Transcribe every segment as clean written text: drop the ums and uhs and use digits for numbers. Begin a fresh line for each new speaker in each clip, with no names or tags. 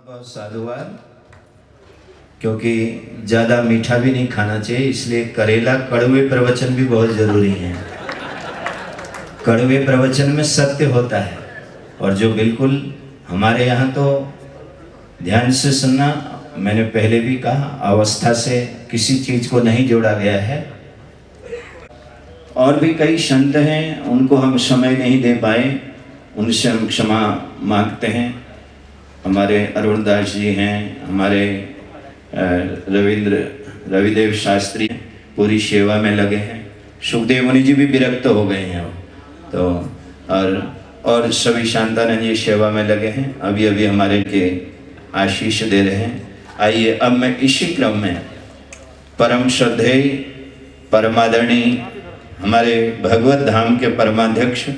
बहुत साधुवाद, क्योंकि ज़्यादा मीठा भी नहीं खाना चाहिए, इसलिए करेला कड़वे प्रवचन भी बहुत ज़रूरी हैं। कड़वे प्रवचन में सत्य होता है, और जो बिल्कुल हमारे यहाँ तो ध्यान से सुनना, मैंने पहले भी कहा, अवस्था से किसी चीज़ को नहीं जोड़ा गया है। और भी कई संत हैं, उनको हम समय नहीं दे पाए, उनसे हम क्षमा मांगते हैं। हमारे अरुणदास जी हैं, हमारे रविदेव शास्त्री पूरी सेवा में लगे हैं, सुखदेव मुनि जी भी विरक्त हो गए हैं तो, और सभी शांतानंद जी सेवा में लगे हैं, अभी अभी हमारे के आशीष दे रहे हैं। आइए अब मैं इसी क्रम में परम श्रद्धेय परमादरणीय हमारे भगवत धाम के परमाध्यक्ष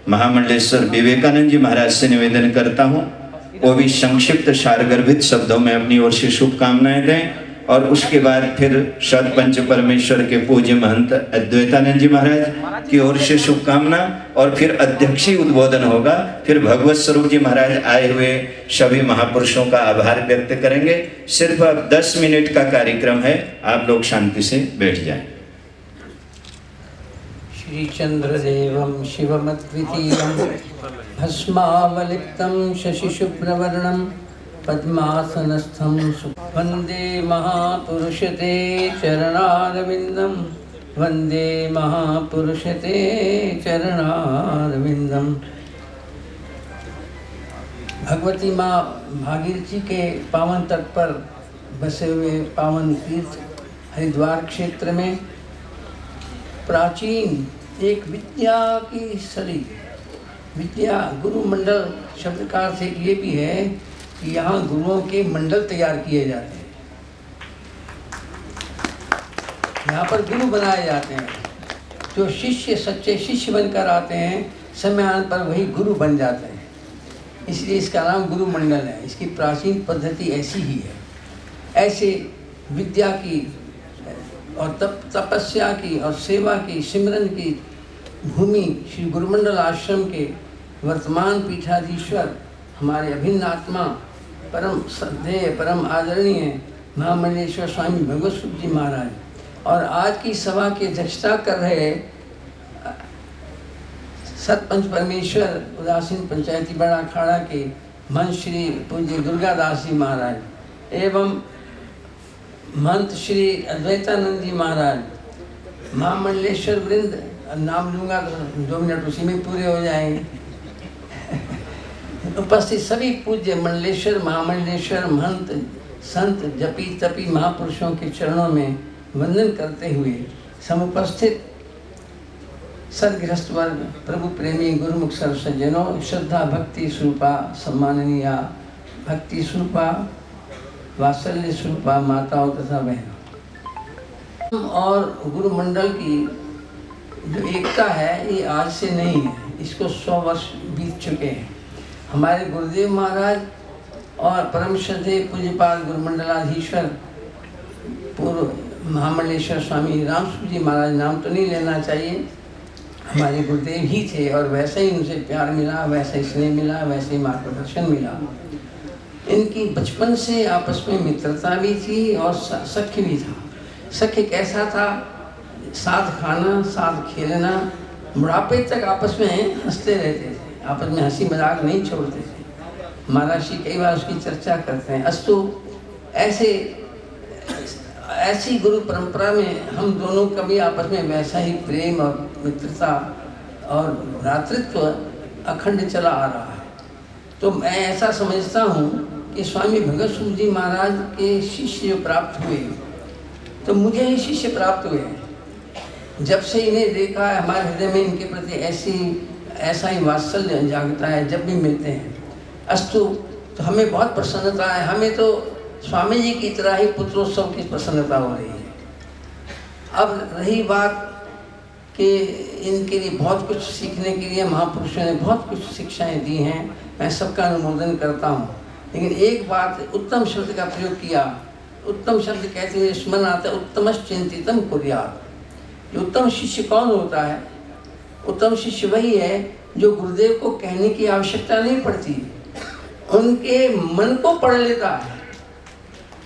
महामंडलेश्वर विवेकानंद जी महाराज से निवेदन करता हूँ, वो भी संक्षिप्त सारगर्भित शब्दों में अपनी ओर से शुभकामनाएं दें, और उसके बाद फिर सतपंच परमेश्वर के पूज्य महंत अद्वैतानंद जी महाराज की ओर से शुभकामना, और फिर अध्यक्षीय उद्बोधन होगा। फिर भगवत स्वरूप जी महाराज आए हुए सभी महापुरुषों का आभार व्यक्त करेंगे। सिर्फ अब 10 मिनट का कार्यक्रम है, आप लोग शांति से बैठ जाएं।
श्रीचंद्रदेवं शिवमद्वितीयं भस्मावलिप्तं शशिशुभ्रवर्णं पद्मासनस्थं वन्दे महापुरुषते चरणारविन्दं, वन्दे महापुरुषते चरणारविन्दं। भगवती माँ भागीरथी के पावन तट पर बसे हुए पावन तीर्थ हरिद्वार क्षेत्र में प्राचीन एक विद्या की सरी, विद्या गुरु मंडल शब्द का अर्थ ये भी है कि यहाँ गुरुओं के मंडल तैयार किए जाते हैं। यहाँ पर गुरु बनाए जाते हैं, जो शिष्य सच्चे शिष्य बनकर आते हैं, समय आने पर वही गुरु बन जाते हैं, इसलिए इसका नाम गुरु मंडल है। इसकी प्राचीन पद्धति ऐसी ही है। ऐसे विद्या की और तपस्या की और सेवा की, सिमरन की भूमि श्री गुरुमंडल आश्रम के वर्तमान पीठाधीश्वर हमारे अभिन्न आत्मा परम श्रद्धेय परम आदरणीय महामंडलेश्वर स्वामी भगवत स्वरूप जी महाराज, और आज की सभा की अध्यक्षता कर रहे सतपंच परमेश्वर उदासीन पंचायती बड़ा अखाड़ा के महंत श्री पूज्य दुर्गादास जी महाराज एवं महंत श्री अद्वैतानंद जी महाराज, महामंडलेश्वर वृंद, नाम लूँगा तो 2 मिनट उसी में पूरे हो जाएंगे। उपस्थित सभी पूज्य मंडलेश्वर, महामंडलेश्वर, महंत, संत, जपी तपी महापुरुषों के चरणों में वंदन करते हुए समुपस्थित सदगृहस्थ वर्ग, प्रभु प्रेमी गुरुमुख सर्व सज्जनों, श्रद्धा भक्ति स्वरूपा सम्माननीय भक्ति स्वरूपा वात्सल्य स्वरूपा माताओं तथा बहनों, और गुरु मंडल की जो एकता है ये आज से नहीं है, इसको 100 वर्ष बीत चुके हैं। हमारे गुरुदेव महाराज और परम श्रद्धेय पूज्यपाल गुरुमंडलाधीश्वर पूर्व महामंडलेश्वर स्वामी रामसूर जी महाराज, नाम तो नहीं लेना चाहिए, हमारे गुरुदेव ही थे, और वैसे ही उनसे प्यार मिला, वैसे ही स्नेह मिला, वैसे ही मार्गदर्शन मिला। इनकी बचपन से आपस में मित्रता भी थी और सख्य भी था। सख्य कैसा था? साथ खाना, साथ खेलना, बुढ़ापे तक आपस में हंसते रहते थे, आपस में हंसी मजाक नहीं छोड़ते थे। महाराज जी कई बार उसकी चर्चा करते हैं। अस्तु ऐसी गुरु परंपरा में हम दोनों का भी आपस में वैसा ही प्रेम और मित्रता और भ्रातृत्व अखंड चला आ रहा है। तो मैं ऐसा समझता हूँ कि स्वामी भगत स्वरूप जी महाराज के शिष्य जो प्राप्त हुए, तो मुझे ही शिष्य प्राप्त हुए। जब से इन्हें देखा है, हमारे हृदय में इनके प्रति ऐसा ही वात्सल्य जागता है जब भी मिलते हैं। अस्तु, तो हमें बहुत प्रसन्नता है। हमें तो स्वामी जी की तरह ही पुत्रोत्सव की प्रसन्नता हो रही है। अब रही बात कि इनके लिए बहुत कुछ सीखने के लिए महापुरुषों ने बहुत कुछ शिक्षाएं दी हैं, मैं सबका अनुमोदन करता हूँ। लेकिन एक बात, उत्तम शब्द का प्रयोग किया। उत्तम शब्द कहते हुए स्मरण आता है, उत्तमश्चिंतितम कुर्यात्। उत्तम शिष्य कौन होता है? उत्तम शिष्य वही है जो गुरुदेव को कहने की आवश्यकता नहीं पड़ती, उनके मन को पढ़ लेता है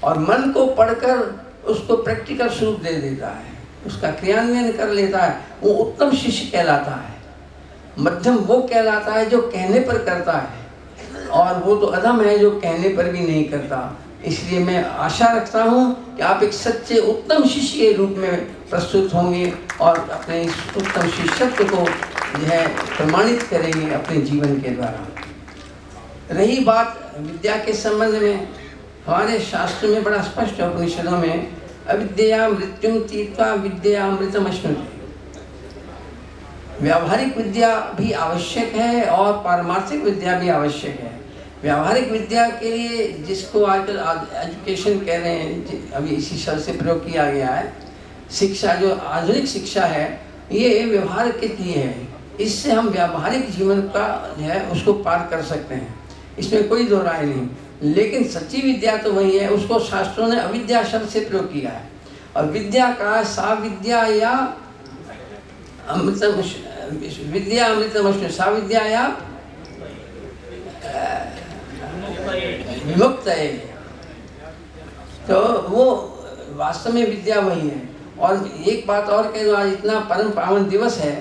और मन को पढ़कर उसको प्रैक्टिकल स्वरूप दे देता है, उसका क्रियान्वयन कर लेता है, वो उत्तम शिष्य कहलाता है। मध्यम वो कहलाता है जो कहने पर करता है, और वो तो अधम है जो कहने पर भी नहीं करता। इसलिए मैं आशा रखता हूँ कि आप एक सच्चे उत्तम शिष्य के रूप में प्रस्तुत होंगे और अपने इस उत्तम शिष्यत्व को जो है प्रमाणित करेंगे अपने जीवन के द्वारा। रही बात विद्या के संबंध में, हमारे शास्त्र में बड़ा स्पष्ट है, उपनिषदों में, अविद्या मृत्युम तीर्था विद्या अमृतमश्नुते। व्यावहारिक विद्या भी आवश्यक है और पारमार्थिक विद्या भी आवश्यक है। व्यावहारिक विद्या के लिए, जिसको आजकल एजुकेशन कह रहे हैं, अभी इसी शब्द से प्रयोग किया गया है, शिक्षा जो आधुनिक शिक्षा है ये व्यवहार के लिए है। इससे हम व्यावहारिक जीवन का जो है उसको पार कर सकते हैं, इसमें कोई दो राय नहीं। लेकिन सच्ची विद्या तो वही है, उसको शास्त्रों ने अविद्या शब्द से प्रयोग किया है। और विद्या का सा विद्या या अमृतम, विद्या अमृतमश्नु, सा विद्या या विमुक्त है। तो वो वास्तव में विद्या वही है। और एक बात और कह दो, आज इतना परम पावन दिवस है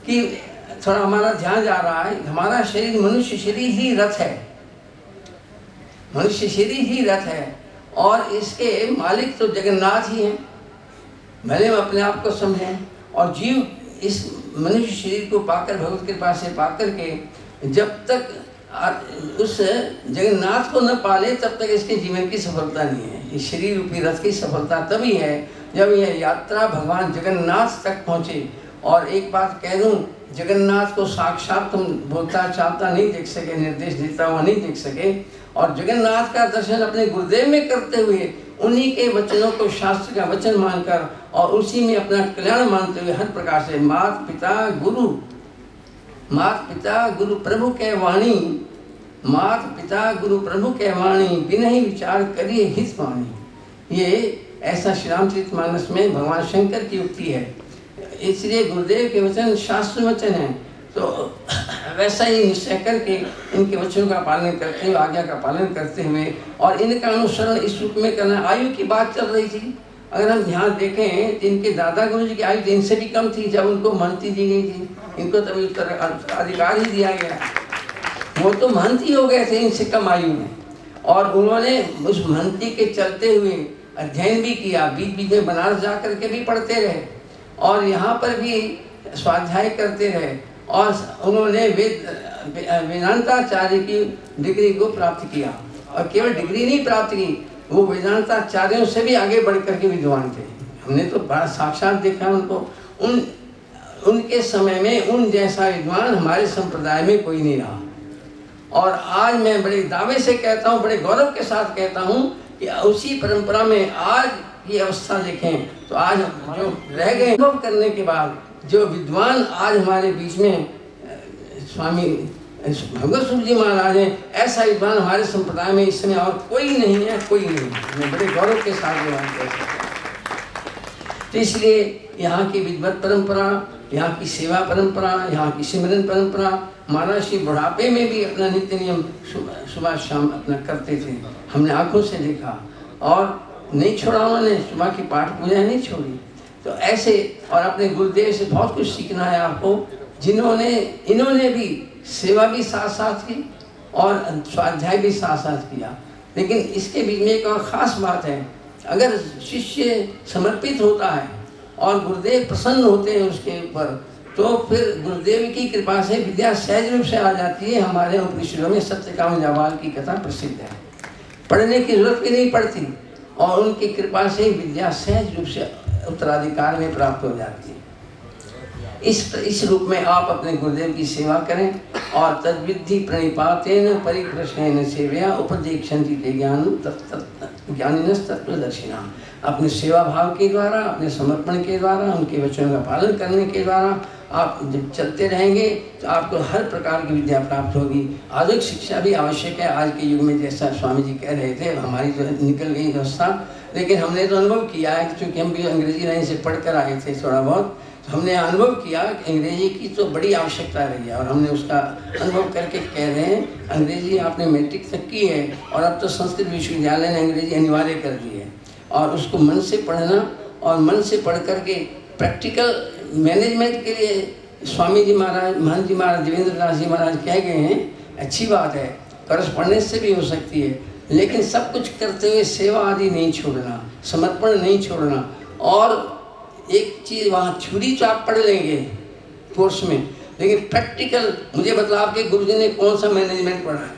कि थोड़ा हमारा ध्यान जा रहा है, हमारा शरीर मनुष्य शरीर ही रथ है, मनुष्य शरीर ही रथ है और इसके मालिक तो जगन्नाथ ही हैं, भले हम अपने आप को समझें। और जीव इस मनुष्य शरीर को पाकर, भगवत कृपा से पाकर के जब तक उस जगन्नाथ को न पाले तब तक इसके जीवन की सफलता नहीं है। इस शरीर रूपी रथ की सफलता तभी है जब यह यात्रा भगवान जगन्नाथ तक पहुँचे। और एक बात कह दूं, जगन्नाथ को साक्षात तुम बोलता चालता नहीं देख सके, निर्देश देता हुआ नहीं देख सके, और जगन्नाथ का दर्शन अपने गुरुदेव में करते हुए उन्हीं के वचनों को शास्त्र का वचन मानकर और उसी में अपना कल्याण मानते हुए हर प्रकार से मात पिता गुरु प्रभु के वाणी, मात पिता गुरु प्रभु के वाणी, बिन ही विचार करिए हित वाणी। ये ऐसा श्री रामचरितमानस में भगवान शंकर की उक्ति है। इसलिए गुरुदेव के वचन शास्त्र वचन है, तो वैसा ही निश्चय करके इनके वचनों का पालन करते हुए, आज्ञा का पालन करते हुए और इनका अनुसरण इस रूप में करना। आयु की बात चल रही थी, अगर हम ध्यान देखें तो इनके दादा गुरु जी की आयु इनसे भी कम थी जब उनको महंती दी गई थी। इनको तभी अधिकार ही दिया गया, वो तो महंती हो गए थे इनसे कम आयु में, और उन्होंने उस महंती के चलते हुए अध्ययन भी किया, बीच बीच में बनारस जा करके भी पढ़ते रहे और यहाँ पर भी स्वाध्याय करते रहे, और उन्होंने वेदांताचार्य की डिग्री को प्राप्त किया। और केवल डिग्री नहीं प्राप्त की, वो वेदांताचार्यों से भी आगे बढ़ करके विद्वान थे। हमने तो बड़ा साक्षात देखा उनको। उनके समय में उन जैसा विद्वान हमारे संप्रदाय में कोई नहीं रहा। और आज मैं बड़े दावे से कहता हूँ, बड़े गौरव के साथ कहता हूँ कि उसी परंपरा में आज की अवस्था देखें तो आज जो रह गए अनुभव करने के बाद जो विद्वान आज हमारे बीच में स्वामी भगवत स्वरूप जी महाराज हैं, ऐसा विद्वान हमारे संप्रदाय में इस समय और कोई नहीं है, कोई नहीं। मैं बड़े गौरव के साथ ये बात कह सकता हूँ। तो इसलिए यहाँ की विद्वत परंपरा, यहाँ की सेवा परंपरा, यहाँ की सिमरन परंपरा, महाराज श्री बुढ़ापे में भी अपना नित्य नियम सुबह शाम अपना करते थे, हमने आंखों से देखा। और नहीं छोड़ा उन्होंने, सुबह की पाठ पूजा नहीं छोड़ी। तो ऐसे और अपने गुरुदेव से बहुत कुछ सीखना है आपको, जिन्होंने इन्होंने भी सेवा भी साथ साथ की और स्वाध्याय भी साथ साथ किया। लेकिन इसके बीच में एक और ख़ास बात है, अगर शिष्य समर्पित होता है और गुरुदेव प्रसन्न होते हैं उसके ऊपर, तो फिर गुरुदेव की कृपा से विद्या सहज रूप से आ जाती है। हमारे उपनिषदों में सत्यकाम जाबाल की कथा प्रसिद्ध है, पढ़ने की जरूरत भी नहीं पड़ती और उनकी कृपा से विद्या सहज रूप से उत्तराधिकार में प्राप्त हो जाती है। इस रूप में आप अपने गुरुदेव की सेवा करें और तद्विधि प्रणिपातेन परिप्रश्नेन सेवया उपदेक्षन्ति ते ज्ञानिनस् तत्त्वदर्शिनाः। अपने सेवा भाव के द्वारा, अपने समर्पण के द्वारा, उनके वचनों का पालन करने के द्वारा आप जब चलते रहेंगे तो आपको हर प्रकार की विद्या प्राप्त होगी। आधुनिक शिक्षा भी आवश्यक है आज के युग में, जैसा स्वामी जी कह रहे थे। हमारी तो निकल गई व्यवस्था, लेकिन हमने तो अनुभव किया है, क्योंकि हम भी अंग्रेजी लाइन से पढ़ कर आए थे थोड़ा बहुत, तो हमने अनुभव किया कि अंग्रेजी की तो बड़ी आवश्यकता रही है, और हमने उसका अनुभव करके कह रहे हैं अंग्रेजी आपने मैट्रिक तक की है और अब तो संस्कृत विश्वविद्यालय ने अंग्रेजी अनिवार्य कर दी है, और उसको मन से पढ़ना, और मन से पढ़ करके प्रैक्टिकल मैनेजमेंट के लिए स्वामी जी महाराज, महंत जी महाराज, देवेंद्र दास जी महाराज कह गए हैं, अच्छी बात है, कर्ज पढ़ने से भी हो सकती है, लेकिन सब कुछ करते हुए सेवा आदि नहीं छोड़ना, समर्पण नहीं छोड़ना। और एक चीज़ वहाँ थ्योरी तो आप पढ़ लेंगे कोर्स में, लेकिन प्रैक्टिकल मुझे बता आपके गुरुजी ने कौन सा मैनेजमेंट पढ़ा है,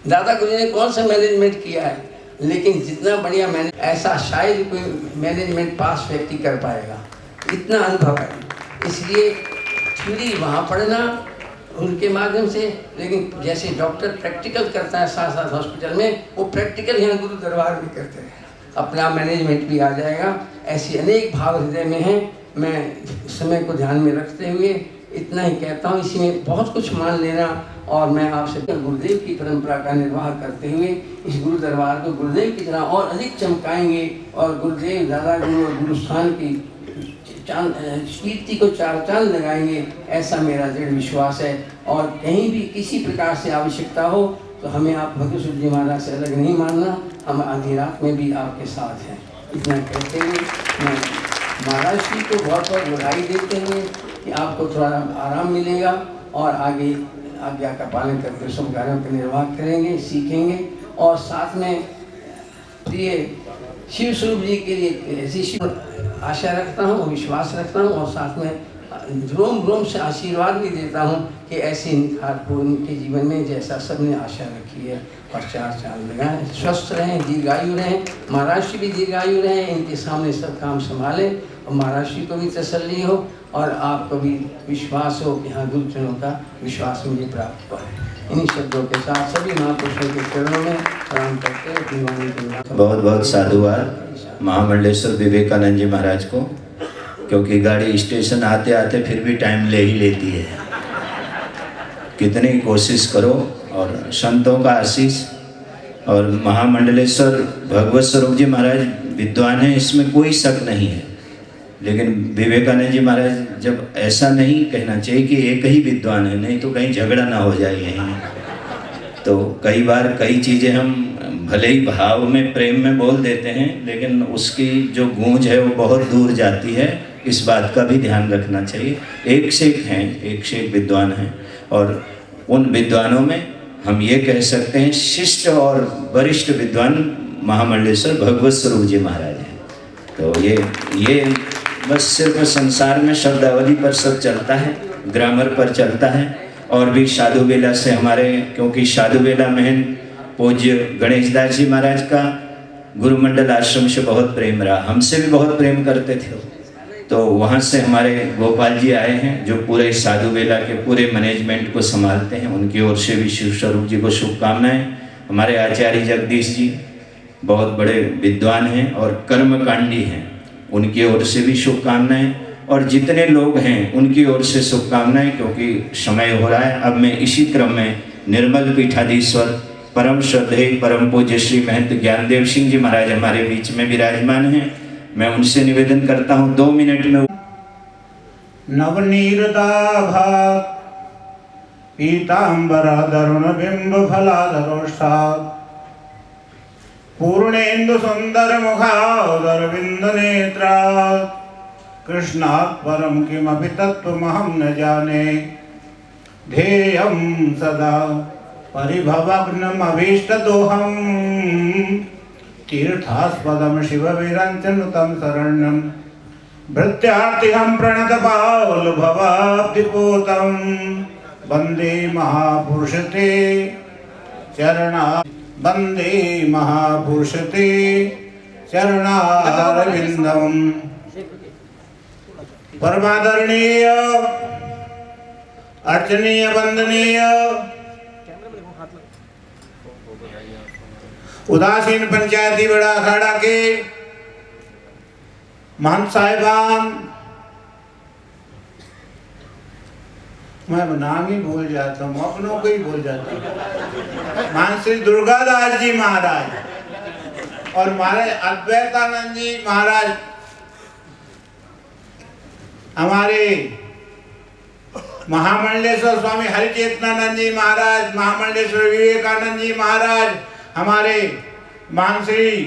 दादा गुरुजी ने कौन सा मैनेजमेंट किया है, लेकिन जितना बढ़िया मैनेज ऐसा शायद कोई मैनेजमेंट पास व्यक्ति कर पाएगा, इतना अनुभव है। इसलिए थ्योरी वहाँ पढ़ना उनके माध्यम से, लेकिन जैसे डॉक्टर प्रैक्टिकल करता है साथ साथ हॉस्पिटल में, वो प्रैक्टिकल यहाँ गुरु दरबार में करते हैं, अपना मैनेजमेंट भी आ जाएगा। ऐसी अनेक भाव हृदय में हैं। मैं समय को ध्यान में रखते हुए इतना ही कहता हूँ, इसी में बहुत कुछ मान लेना, और मैं आपसे गुरुदेव की परंपरा का निर्वाह करते हुए इस गुरु दरबार को गुरुदेव की तरह और अधिक चमकाएंगे, और गुरुदेव दादा गुरु और गुरुस्थान की कीर्ति को चार चांद लगाएंगे, ऐसा मेरा दृढ़ विश्वास है। और कहीं भी किसी प्रकार से आवश्यकता हो तो हमें आप भगत जी महाराज से अलग नहीं मानना, हम आधी रात में भी आपके साथ हैं। इतना कहते हुए मैं महाराज जी को बहुत बहुत बधाई देते हुए कि आपको थोड़ा आराम मिलेगा, और आगे आज्ञा का पालन करके सब कार्यों का निर्वाह करेंगे, सीखेंगे। और साथ में प्रिय शिव स्वरूप जी के लिए ऐसी आशा रखता हूँ, विश्वास रखता हूँ, और साथ में रोम रोम से आशीर्वाद भी देता हूँ कि ऐसे निखार हो उनके जीवन में जैसा सबने आशा रखी है, और चार चांद लगाएं, स्वस्थ रहें, दीर्घायु रहें, महाराज जी भी दीर्घायु रहें, इनके सामने सब काम संभालें, और महाराज जी को भी तसल्ली हो, और आपको भी विश्वास हो कि हाँ गुरुजनों का विश्वास मुझे प्राप्त हुआ है। इन्हीं शब्दों के साथ सभी महापुरुषों के चरणों में प्रणाम करते हैं।
बहुत बहुत साधुवाद महामंडलेश्वर विवेकानंद जी महाराज को, क्योंकि गाड़ी स्टेशन आते आते फिर भी टाइम ले ही लेती है, कितनी कोशिश करो, और संतों का आशीष। और महामंडलेश्वर भगवत स्वरूप जी महाराज विद्वान हैं, इसमें कोई शक नहीं है, लेकिन विवेकानंद जी महाराज जब ऐसा नहीं कहना चाहिए कि एक ही विद्वान है, नहीं तो कहीं झगड़ा ना हो जाए यहीं। तो कई बार कई चीज़ें हम भले ही भाव में प्रेम में बोल देते हैं, लेकिन उसकी जो गूंज है वो बहुत दूर जाती है, इस बात का भी ध्यान रखना चाहिए। एक से एक हैं, एक से एक विद्वान हैं, और उन विद्वानों में हम ये कह सकते हैं शिष्ट और वरिष्ठ विद्वान महामंडलेश्वर भगवत स्वरूप जी महाराज हैं। तो ये बस सिर्फ संसार में शब्दावली पर सब चलता है, ग्रामर पर चलता है। और भी साधु बेला से हमारे, क्योंकि साधु बेला महन पूज्य गणेश दास जी महाराज का गुरुमंडल आश्रम से बहुत प्रेम रहा, हमसे भी बहुत प्रेम करते थे। तो वहाँ से हमारे गोपाल जी आए हैं, जो पूरे साधु बेला के पूरे मैनेजमेंट को संभालते हैं, उनकी ओर से भी शिव स्वरूप जी को शुभकामनाएं। हमारे आचार्य जगदीश जी बहुत बड़े विद्वान हैं और कर्मकांडी हैं, उनकी ओर से भी शुभकामनाएं, और जितने लोग हैं उनकी ओर से शुभकामनाएं। क्योंकि समय हो रहा है, अब मैं इसी क्रम में निर्मल पीठाधीश्वर परम श्रद्धेय परम पूज्य श्री महंत ज्ञानदेव सिंह जी महाराज हमारे बीच में विराजमान हैं, मैं उनसे निवेदन करता हूँ 2 मिनट में।
नवनीरदाभा पीतांबराधरुण बिंब फलाधरोष्ठात् पूर्णेन्दु सुंदर मुखादर बिंदु नेत्रात् कृष्णात् परम किमपि तत्त्वमहं न जाने ध्येयं सदा परिभवग्नमभीष्टदोहम् तीर्थास्पदं शिवविरञ्चनुतं शरण्यं भृत्यार्तिहं प्रणतपावलभवाब्धिपूतं वन्दे महापुरुषते चरणा वन्दे महापुरुषते चरणारविन्दम्। परमादरणीय अर्चनीय वंदनीय उदासीन पंचायती बड़ा अखाड़ा के महंत साहिबान, मैं नाम ही भूल जाता हूँ, अपनों को ही भूल जाता हूँ, महंत श्री दुर्गादास जी महाराज और महाराज अद्वैतानंद जी महाराज, हमारे महामंडलेश्वर स्वामी हरिचेतनानंद जी महाराज, महामंडलेश्वर विवेकानंद जी महाराज, हमारे मानश्री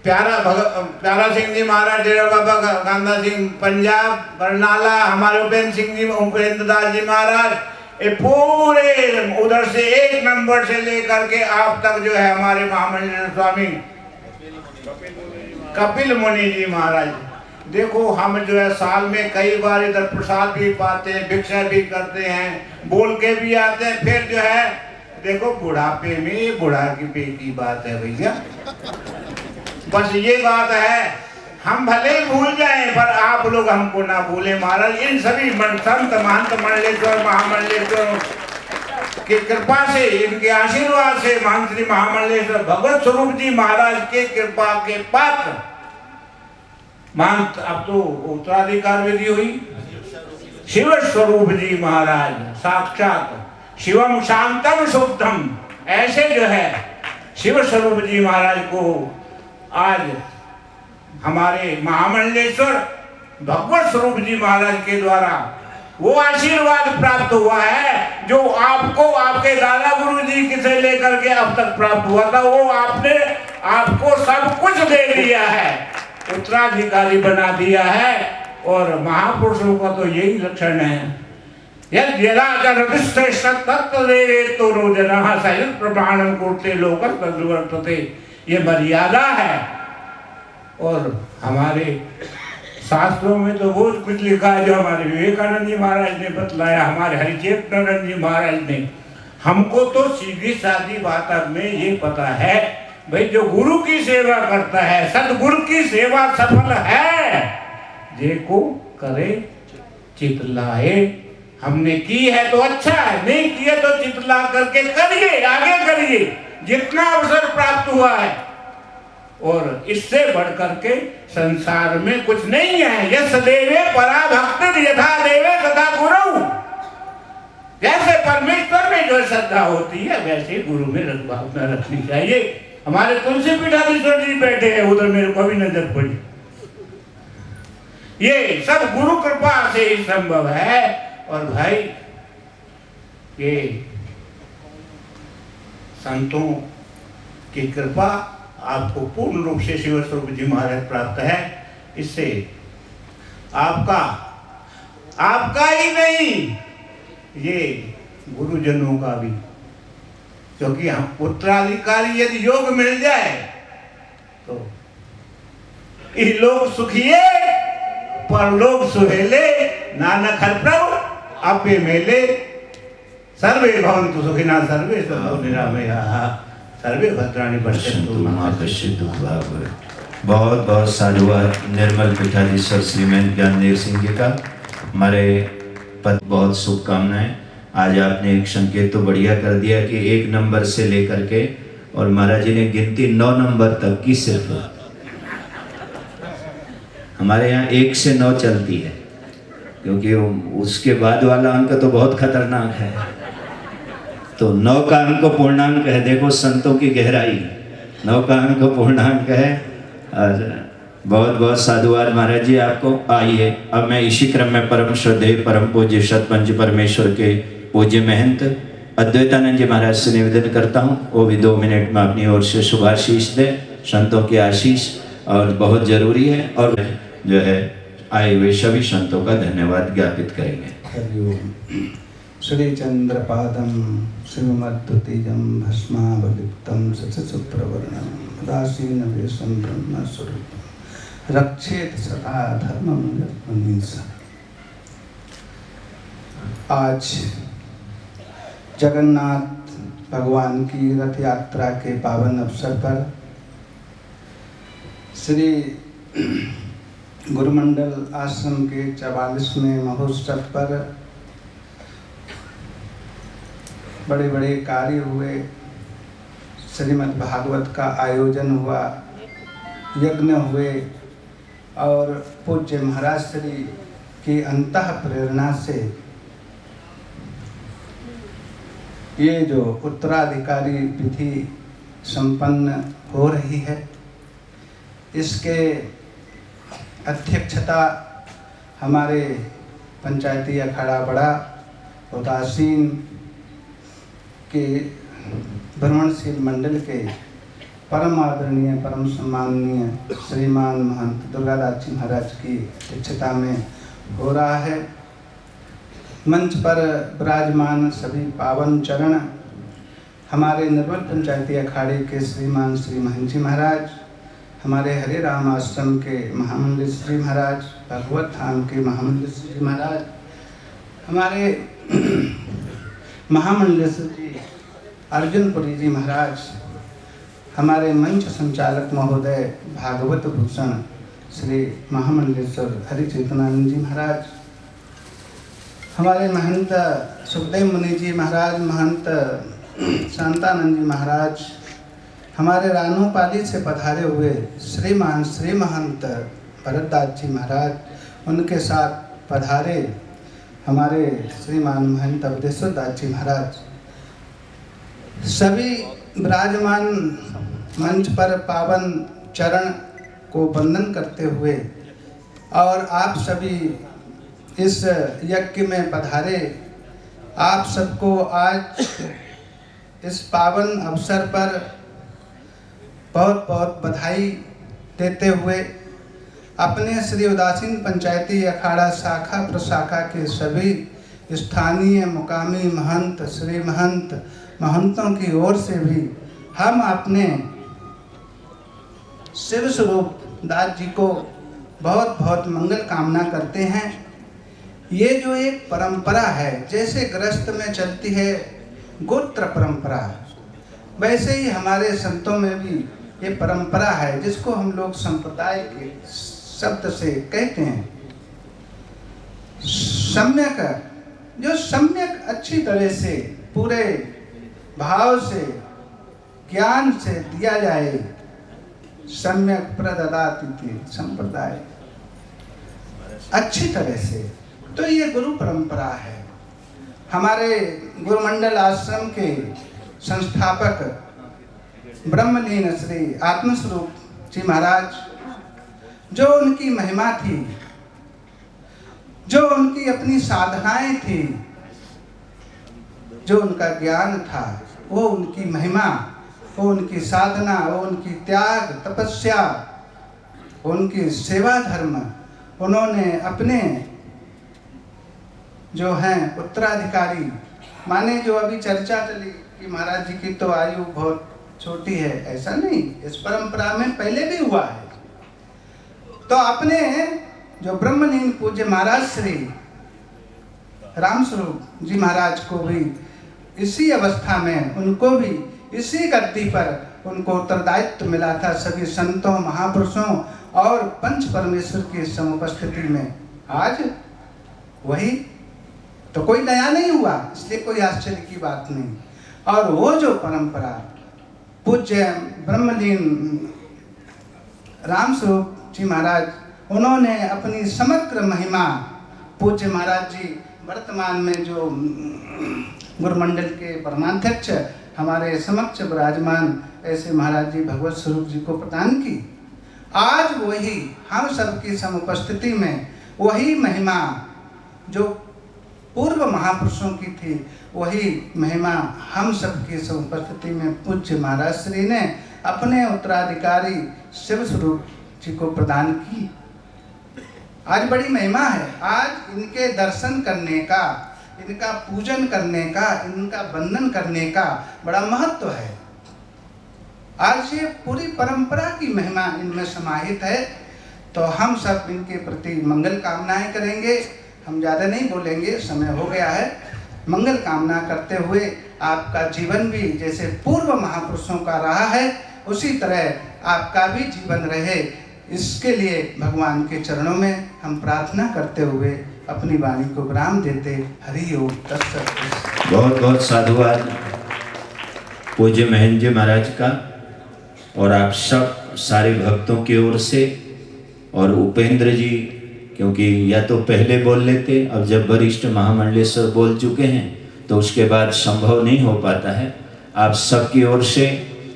प्यारा सिंह जी महाराज, डेरा बाबा कांदा सिंह पंजाब बरनाला, हमारे उपेंद्र सिंह जी, उपेंद्र दास जी महाराज, ये पूरे उधर से 1 नंबर से लेकर के आप तक जो है हमारे महामंडलेश्वर स्वामी कपिल मुनि जी महाराज। देखो हम जो है साल में कई बार इधर प्रसाद भी पाते हैं, भिक्षा भी करते हैं, बोल के भी आते हैं, फिर जो है देखो बुढ़ापे में बुढ़ापे की बात है भैया, बस ये बात है। हम भले ही भूल जाएं पर आप लोग हमको ना भूले महाराज। इन सभी संत महंत मंडलेश्वर महामंडलेश्वर की कृपा से, इनके आशीर्वाद से, महंत श्री महामंडलेश्वर भगवत स्वरूप जी महाराज के कृपा के पात्र महंत, अब तो उत्तराधिकार विधि हुई, शिव स्वरूप जी महाराज साक्षात शिवम शांतम शुद्धम, ऐसे जो है शिव स्वरूप जी महाराज को आज हमारे महामंडलेश्वर भगवत स्वरूप जी महाराज के द्वारा वो आशीर्वाद प्राप्त हुआ है जो आपको आपके दादा गुरु जी से लेकर के अब तक प्राप्त हुआ था। वो आपने आपको सब कुछ दे दिया है, उत्तराधिकारी बना दिया है। और महापुरुषों का तो यही लक्षण है, ये मर्यादा है। और हमारे शास्त्रों में तो वो कुछ लिखा है जो हमारे विवेकानंद जी महाराज ने बतलाया, हमारे हरिचेतनानंद जी महाराज ने। हमको तो सीधी सादी बात में ये पता है भाई, जो गुरु की सेवा करता है, सदगुरु की सेवा सफल है, जेको करे चितलाए। हमने की है तो अच्छा है, नहीं किया तो चितला करके करिए, आगे करिए, जितना अवसर प्राप्त हुआ है। और इससे बढ़ करके संसार में कुछ नहीं है। यस देवे परा भक्त यथा देवे तथा गुरु, जैसे परमेश्वर में जो श्रद्धा होती है वैसे गुरु में भावना रखनी चाहिए। हमारे तुलसी पीठाधीश्वर जी बैठे हैं उधर, मेरे को भी नजर पड़ी। ये सब गुरु कृपा से ही संभव है। और भाई ये संतों की कृपा आपको पूर्ण रूप से शिव स्वरूप जी महाराज प्राप्त है। इससे आपका ही नहीं, ये गुरुजनों का भी, क्योंकि हम उत्तराधिकारी यदि योग मिल जाए तो ये लोग सुखिए परलोक सुहेले, नानक हर प्रभु आपे मेले, सर्वे भवन्तु सुखिनः सर्वे सन्तु निरामयाः सर्वे भद्राणि पश्यन्तु मा कश्चित् दुःखभाग्।
बहुत बहुत साधुवाद निर्मल पीठाधीश्वर श्रीमान ज्ञानदेव सिंह जी का। हमारे पद बहुत शुभकामनाएं। आज आपने एक संकेत तो बढ़िया कर दिया कि 1 नंबर से लेकर के, और महाराज जी ने गिनती 9 नंबर तक की सिर्फ। हमारे यहाँ 1 से 9 चलती है, क्योंकि उसके बाद वाला अंक तो बहुत खतरनाक है। तो 9 का अंक पूर्णांक है। देखो संतों की गहराई, 9 का अंक पूर्णांक है। और बहुत बहुत साधुवाद महाराज जी आपको। आइए अब मैं इसी क्रम में परम श्रद्धेय परम पूज्य सतपंच परमेश्वर के पूज्य महंत अद्वैतानंद जी महाराज से निवेदन करता हूँ, वो भी 2 मिनट में अपनी ओर से शुभाशीष दे। संतों की आशीष और बहुत जरूरी है, और जो है आए हुए सभी संतों का धन्यवाद ज्ञापित करेंगे।
श्री चंद्रपादम श्रीमद्वतीजम भस्मावलिप्तम सचसुप्रवर्णम उदासीन वेशम ब्रह्मस्वरूपम रक्षेत सदा धर्मम यत्मनीसा। आज जगन्नाथ भगवान की रथ यात्रा के पावन अवसर पर श्री गुरुमंडल आश्रम के 44वें महोत्सव पर बड़े बड़े कार्य हुए। श्रीमद् भागवत का आयोजन हुआ, यज्ञ हुए, और पूज्य महाराज श्री की अंतः प्रेरणा से ये जो उत्तराधिकारी विधि संपन्न हो रही है, इसके अध्यक्षता हमारे पंचायती अखाड़ा बड़ा उदासीन के भ्रमणशील मंडल के परम आदरणीय परम सम्माननीय श्रीमान महंत दुर्गादास जी महाराज की अध्यक्षता में हो रहा है। मंच पर विराजमान सभी पावन चरण हमारे निर्मल पंचायती अखाड़े के श्रीमान श्री महंत जी महाराज, हमारे हरे राम आश्रम के महामंडलेश्वर जी महाराज, भगवत धाम के महामंडलेश्वर जी महाराज, हमारे महामंडलेश्वर जी अर्जुनपुरी जी महाराज, हमारे मंच संचालक महोदय भागवत भूषण श्री महामंडलेश्वर हरि चेतनानंद जी महाराज, हमारे महंत सुखदेव मुनि जी महाराज, महंत शांतानंद जी महाराज, हमारे रानोपाली से पधारे हुए श्रीमान श्री महंत भरतदास जी महाराज, उनके साथ पधारे हमारे श्रीमान महंत अवधेश्वर दास जी महाराज, सभी विराजमान मंच पर पावन चरण को वंदन करते हुए और आप सभी इस यज्ञ में पधारे, आप सबको आज इस पावन अवसर पर बहुत बहुत बधाई देते हुए अपने श्री उदासीन पंचायती अखाड़ा शाखा प्रशाखा के सभी स्थानीय मुकामी महंत श्री महंतों की ओर से भी हम अपने शिव स्वरूप दास जी को बहुत बहुत मंगल कामना करते हैं। ये जो एक परंपरा है, जैसे गृहस्थ में चलती है गोत्र परंपरा, वैसे ही हमारे संतों में भी ये परंपरा है जिसको हम लोग संप्रदाय के शब्द से कहते हैं। सम्यक, जो सम्यक अच्छी तरह से पूरे भाव से ज्ञान से दिया जाए, सम्यक प्रददाति संप्रदाय, अच्छी तरह से, तो ये गुरु परंपरा है। हमारे गुरुमंडल आश्रम के संस्थापक ब्रह्मलीन श्री आत्मस्वरूप जी महाराज, जो उनकी महिमा थी, जो उनकी अपनी साधनाएं थी, जो उनका ज्ञान था, वो उनकी महिमा, वो उनकी साधना, वो उनकी त्याग तपस्या, उनकी सेवा धर्म, उन्होंने अपने जो हैं उत्तराधिकारी, माने जो अभी चर्चा चली कि महाराज जी की तो आयु बहुत छोटी है, ऐसा नहीं, इस परंपरा में पहले भी हुआ है। तो अपने जो ब्रह्मलीन पूज्य महाराज श्री रामस्वरूप जी महाराज को भी इसी अवस्था में, उनको भी इसी गद्दी पर उनको उत्तरदायित्व मिला था सभी संतों महापुरुषों और पंच परमेश्वर की समुपस्थिति में। आज वही तो कोई नया नहीं हुआ, इसलिए कोई आश्चर्य की बात नहीं। और वो जो परंपरा पूज्य ब्रह्मलीन रामस्वरूप जी महाराज, उन्होंने अपनी समग्र महिमा, पूज्य महाराज जी वर्तमान में जो गुरुमंडल के परमाध्यक्ष हमारे समक्ष विराजमान ऐसे महाराज जी भगवत स्वरूप जी को प्रदान की। आज वही हम सबकी समुपस्थिति में वही महिमा जो पूर्व महापुरुषों की थी, वही महिमा हम सबकी समुपस्थिति में पूज्य महाराज श्री ने अपने उत्तराधिकारी शिव स्वरूप जी को प्रदान की। आज बड़ी महिमा है। आज इनके दर्शन करने का, इनका पूजन करने का, इनका वंदन करने का बड़ा महत्व है। आज ये पूरी परंपरा की महिमा इनमें समाहित है। तो हम सब इनके प्रति मंगल कामनाएं करेंगे। हम ज़्यादा नहीं बोलेंगे, समय हो गया है। मंगल कामना करते हुए आपका जीवन भी जैसे पूर्व महापुरुषों का रहा है, उसी तरह आपका भी जीवन रहे, इसके लिए भगवान के चरणों में हम प्रार्थना करते हुए अपनी वाणी को विराम देते। हरि ओम तत्सत।
बहुत बहुत साधुवाद पूज्य महंत जी महाराज का और आप सब सारे भक्तों की ओर से। और उपेंद्र जी, क्योंकि या तो पहले बोल लेते, अब जब वरिष्ठ महामंडलेश्वर बोल चुके हैं तो उसके बाद संभव नहीं हो पाता है। आप सबकी ओर से,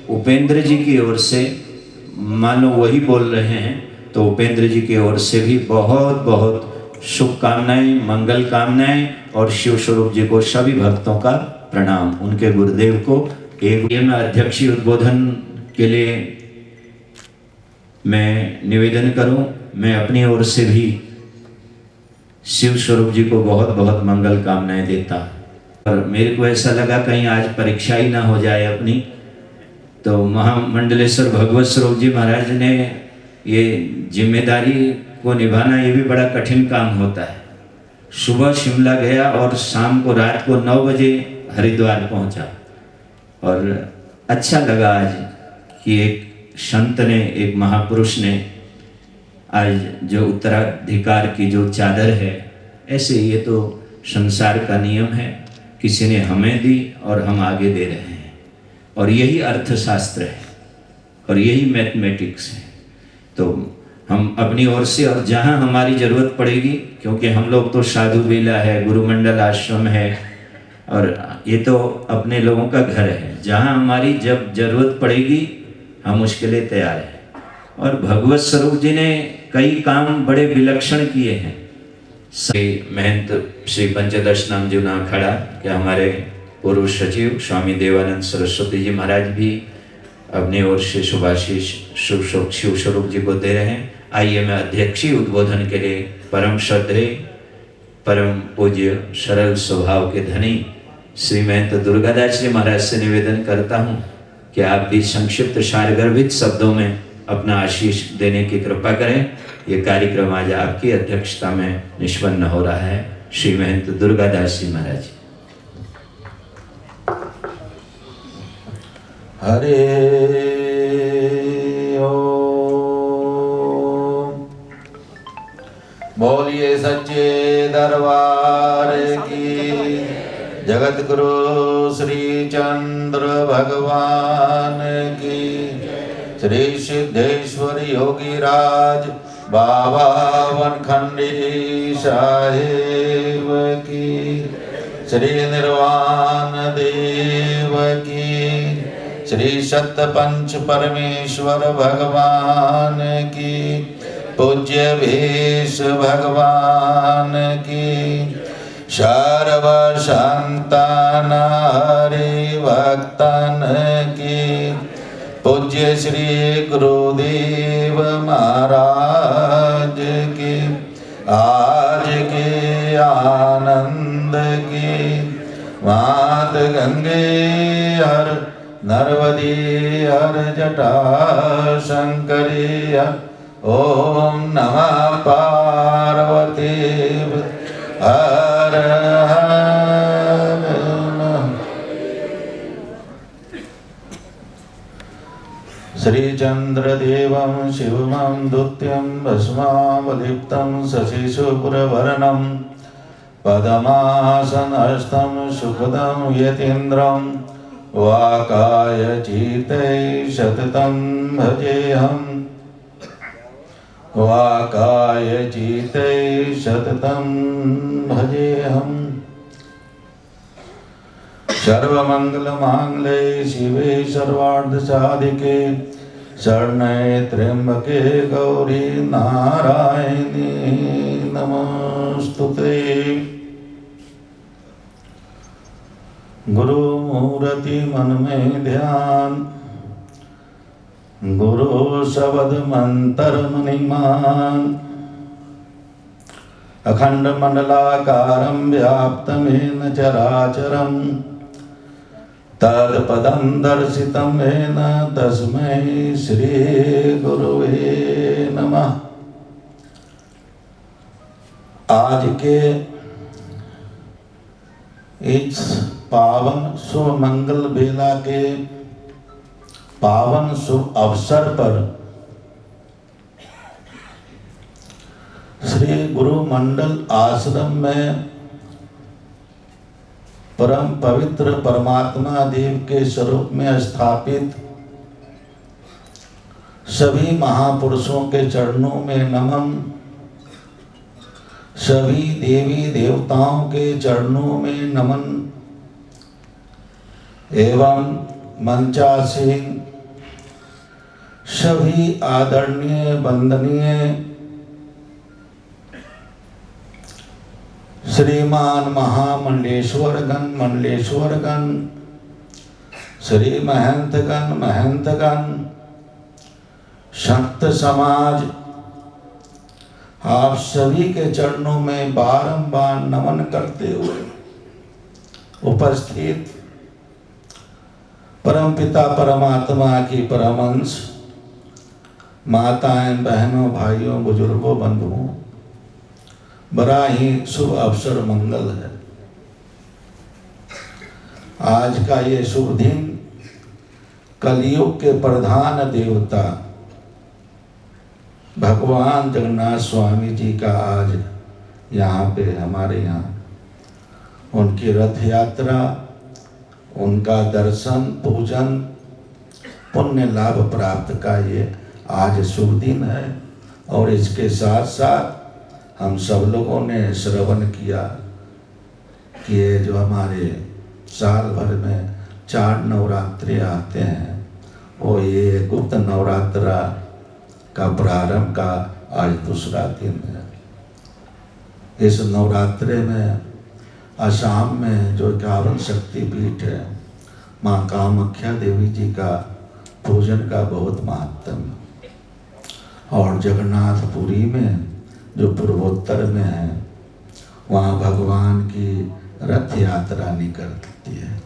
उपेंद्र जी की ओर से, मानो वही बोल रहे हैं, तो उपेंद्र जी की ओर से भी बहुत बहुत शुभकामनाएं, मंगल कामनाएं और शिव स्वरूप जी को सभी भक्तों का प्रणाम। उनके गुरुदेव को एक मैं अध्यक्षीय उद्बोधन के लिए मैं निवेदन करूं। मैं अपनी ओर से भी शिव स्वरूप जी को बहुत बहुत मंगल कामनाएं देता। और मेरे को ऐसा लगा कहीं आज परीक्षा ही ना हो जाए अपनी, तो महामंडलेश्वर भगवत स्वरूप जी महाराज ने ये जिम्मेदारी को निभाना, ये भी बड़ा कठिन काम होता है। सुबह शिमला गया और शाम को रात को 9 बजे हरिद्वार पहुंचा। और अच्छा लगा आज कि एक संत ने, एक महापुरुष ने आज जो उत्तराधिकार की जो चादर है, ऐसे ये तो संसार का नियम है, किसी ने हमें दी और हम आगे दे रहे हैं। और यही अर्थशास्त्र है और यही मैथमेटिक्स है। तो हम अपनी ओर से और जहाँ हमारी ज़रूरत पड़ेगी, क्योंकि हम लोग तो साधु बेला है, गुरुमंडल आश्रम है और ये तो अपने लोगों का घर है, जहाँ हमारी जब ज़रूरत पड़ेगी हम उसके लिए तैयार हैं। और भगवत स्वरूप जी ने कई काम बड़े विलक्षण किए हैं। महंत श्री पंचदश नाम जी ना खड़ा कि हमारे पूर्व सचिव स्वामी देवानंद सरस्वती जी महाराज भी अपनी ओर से शुभाशीष शिव स्वरूप जी को दे रहे हैं। आइए मैं अध्यक्षीय उद्बोधन के लिए परम श्रद्धेय, परम पूज्य, सरल स्वभाव के धनी श्री महंत दुर्गादास जी महाराज से निवेदन करता हूँ कि आप भी संक्षिप्त सारगर्भित शब्दों में अपना आशीष देने की कृपा करें। ये कार्यक्रम आज आपकी अध्यक्षता में निष्पन्न हो रहा है। श्री महंत दुर्गादास जी महाराज।
हरे ओम। बोलिए सच्चे दरबार की, जगत गुरु श्री चंद्र भगवान की, श्री सिद्धेश्वर योगी राज बाबा वनखंडी साहेब की, श्री निर्वाण देव की, श्री सत्य पंच परमेश्वर भगवान की, पूज्य भेष भगवान की, सर्व संतान हरि भक्तन की, पूज्य श्री गुरुदेव महाराज की, आज के आनंद की, मात गंगे हर नर्मदे हर जटा शंकरी हर, ओम नमः पार्वती हर हर नमः। श्री चंद्रदेवं शिवमं दुत्यं भस्मावलिप्तं शशिशुभ्रवर्णं, पद्मासनस्थं सुखदं यतीन्द्रं, वाकाय चितै सततं भजेऽहम्, वाकाय चितै सततं भजेऽहम्। सर्वमंगलमांगल्ये शिवे सर्वार्धसाधिके, शरण्ये त्र्यंबके गौरी नारायणी नमोस्तुते। गुरु मूर्ति मन में ध्यान, गुरु शब्द मंत्र मणिमान, अखंड मंडलाकारं व्याप्तमेन चराचरं, तत्पदं दर्शितं येन तस्मै श्री गुरुवे नमः। आज के इस पावन शुभ मंगल बेला के पावन शुभ अवसर पर श्री गुरु मंडल आश्रम में परम पवित्र परमात्मा देव के स्वरूप में स्थापित सभी महापुरुषों के चरणों में नमन, सभी देवी देवताओं के चरणों में नमन एवं मंचासीन सभी आदरणीय वंदनीय श्रीमान महामंडलेश्वरगण मंडलेश्वरगण, श्री महंतगण, संत समाज, आप सभी के चरणों में बारंबार नमन करते हुए उपस्थित परमपिता परमात्मा की परमहंस माताएं, बहनों, भाइयों, बुजुर्गों, बंधुओं, बड़ा ही शुभ अवसर मंगल है। आज का ये शुभ दिन कलयुग के प्रधान देवता भगवान जगन्नाथ स्वामी जी का आज यहाँ पे हमारे यहाँ उनकी रथ यात्रा, उनका दर्शन, पूजन, पुण्य लाभ प्राप्त का ये आज शुभ दिन है। और इसके साथ साथ हम सब लोगों ने श्रवण किया कि ये जो हमारे साल भर में 4 नवरात्रि आते हैं, वो ये गुप्त नवरात्रा का प्रारंभ का आज दूसरा दिन है। इस नवरात्रे में असम में जो 51 शक्तिपीठ है, माँ कामाख्या देवी जी का पूजन का बहुत महत्व है। और जगन्नाथपुरी में जो पूर्वोत्तर में है, वहाँ भगवान की रथ यात्रा निकलती है।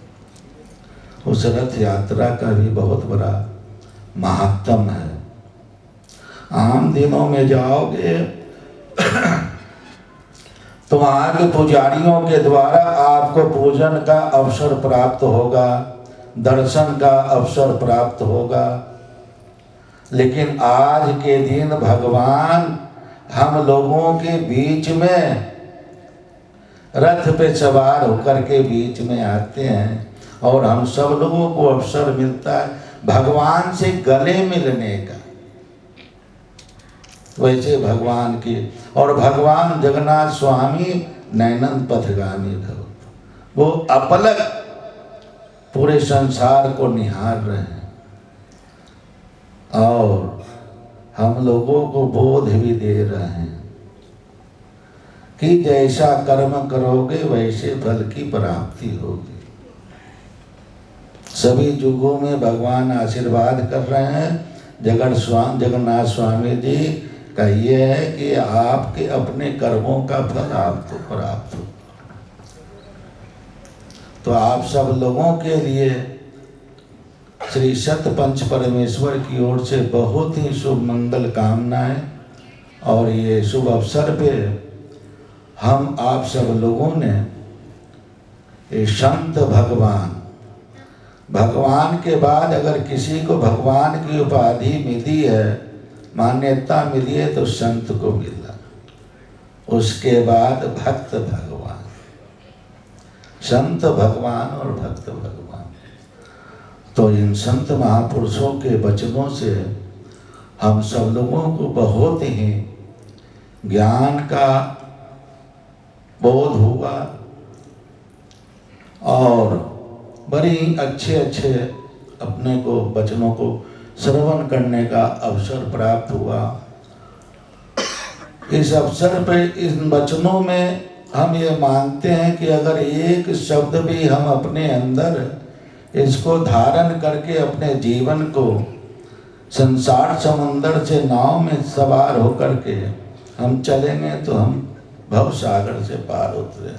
उस रथ यात्रा का भी बहुत बड़ा महत्व है। आम दिनों में जाओगे तो वहाँ के पुजारियों के द्वारा आपको पूजन का अवसर प्राप्त होगा, दर्शन का अवसर प्राप्त होगा। लेकिन आज के दिन भगवान हम लोगों के बीच में रथ पे सवार होकर के बीच में आते हैं और हम सब लोगों को अवसर मिलता है भगवान से गले मिलने का। वैसे भगवान की, और भगवान जगन्नाथ स्वामी नैनंद पथगामी भव, वो अपलक पूरे संसार को निहार रहे हैं और हम लोगों को बोध भी दे रहे हैं कि जैसा कर्म करोगे वैसे फल की प्राप्ति होगी। सभी युगों में भगवान आशीर्वाद कर रहे हैं। जगन्नाथ स्वामी जी का ये है कि आपके अपने कर्मों का फल आपको प्राप्त हो। तो आप सब लोगों के लिए श्री सतपंच परमेश्वर की ओर से बहुत ही शुभ मंगल कामनाएं। और ये शुभ अवसर पे हम आप सब लोगों ने ये संत भगवान के बाद अगर किसी को भगवान की उपाधि मिली है, मान्यता मिली है, तो संत को मिला। उसके बाद भक्त भगवान, संत भगवान और भक्त भगवान। तो इन संत महापुरुषों के वचनों से हम सब लोगों को बहुत ही ज्ञान का बोध हुआ और बड़ी अच्छे अपने को वचनों को श्रवण करने का अवसर प्राप्त हुआ। इस अवसर पर इन वचनों में हम ये मानते हैं कि अगर एक शब्द भी हम अपने अंदर इसको धारण करके अपने जीवन को संसार समुंदर से नाव में सवार होकर के हम चलेंगे तो हम भव सागर से पार उतरे।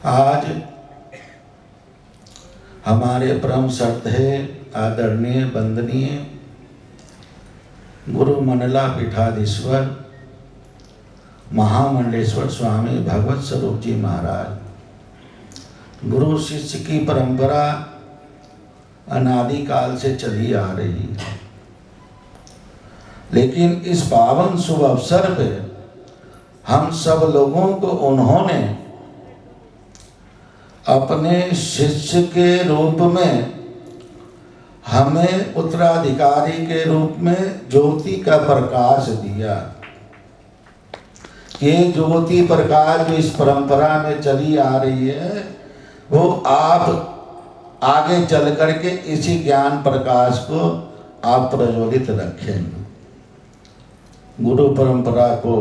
आज हमारे परम श्रद्धेय आदरणीय वंदनीय गुरु मंडला पीठाधीश्वर महामंडलेश्वर स्वामी भगवत स्वरूप जी महाराज, गुरु शिष्य की परंपरा अनादिकाल से चली आ रही है। लेकिन इस पावन शुभ अवसर पे हम सब लोगों को उन्होंने अपने शिष्य के रूप में हमें उत्तराधिकारी के रूप में ज्योति का प्रकाश दिया। ये ज्योति प्रकाश जो इस परंपरा में चली आ रही है, वो आप आगे चल करके इसी ज्ञान प्रकाश को आप प्रज्वलित रखें। गुरु परंपरा को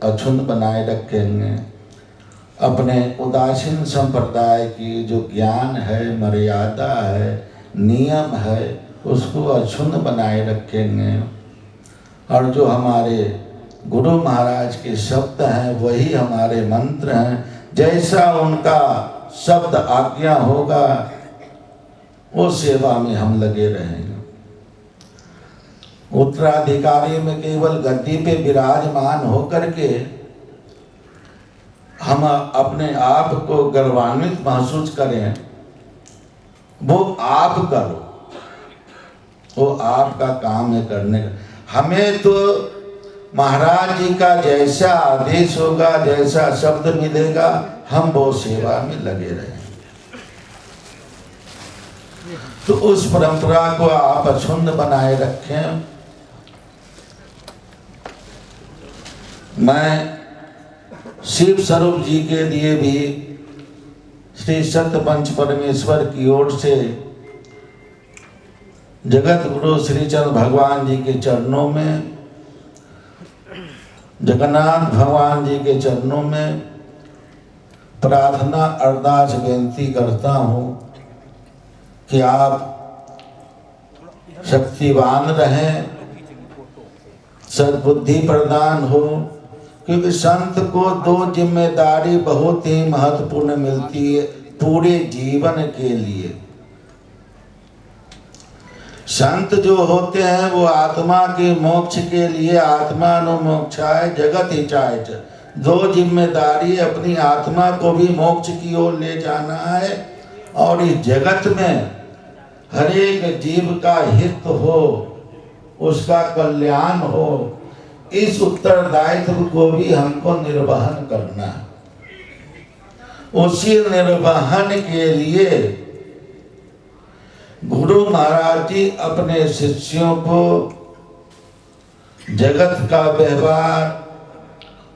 अक्षुण्ण बनाए रखेंगे, अपने उदासीन संप्रदाय की जो ज्ञान है, मर्यादा है, नियम है, उसको अक्षुण्ण बनाए रखेंगे, और जो हमारे गुरु महाराज के शब्द हैं वही हमारे मंत्र हैं, जैसा उनका शब्द आज्ञा होगा वो सेवा में हम लगे रहेंगे। उत्तराधिकारी में केवल गद्दी पे विराजमान होकर के हम अपने आप को गर्वान्वित महसूस करें, वो आप करो, वो आपका काम है करने का। हमें तो महाराज जी का जैसा आदेश होगा, जैसा शब्द मिलेगा, हम वो सेवा में लगे रहें। तो उस परंपरा को आप अक्षुण्ण बनाए रखें। मैं शिव स्वरूप जी के लिए भी श्री सत्य पंच परमेश्वर की ओर से जगत गुरु श्री चंद्र भगवान जी के चरणों में, जगन्नाथ भगवान जी के चरणों में प्रार्थना अरदास बेनती करता हूँ कि आप शक्तिवान रहें, सद्बुद्धि प्रदान हो, क्योंकि संत को दो जिम्मेदारी बहुत ही महत्वपूर्ण मिलती है पूरे जीवन के लिए। संत जो होते हैं वो आत्मा के मोक्ष के लिए, आत्मानुमोक्षाय जगत हिताय च, दो जिम्मेदारी, अपनी आत्मा को भी मोक्ष की ओर ले जाना है और इस जगत में हर एक जीव का हित हो, उसका कल्याण हो, इस उत्तरदायित्व को भी हमको निर्वहन करना है। उसी निर्वहन के लिए गुरु महाराज जी अपने शिष्यों को जगत का व्यवहार,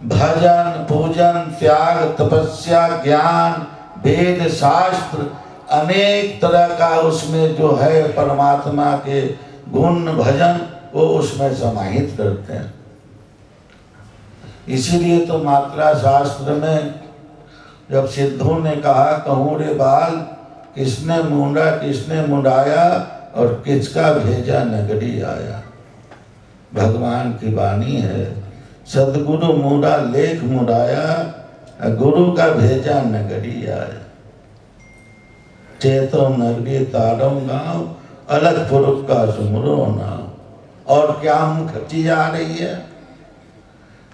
भजन, पूजन, त्याग, तपस्या, ज्ञान, वेद, शास्त्र, अनेक तरह का उसमें जो है परमात्मा के गुण, भजन, वो उसमें समाहित करते हैं। इसीलिए तो मात्रा शास्त्र में जब सिद्धों ने कहा, कहूँ रे बाल, किसने मुंडा किसने मुंडाया और किसका भेजा नगरी आया। भगवान की वाणी है, सदगुरु मुंडा लेख मुंडाया, गुरु का भेजा नगरी आया। चेतो नगरी तारो गाँव, अलग पुरुष का सुमरो नाम। और क्या मुखची आ रही है,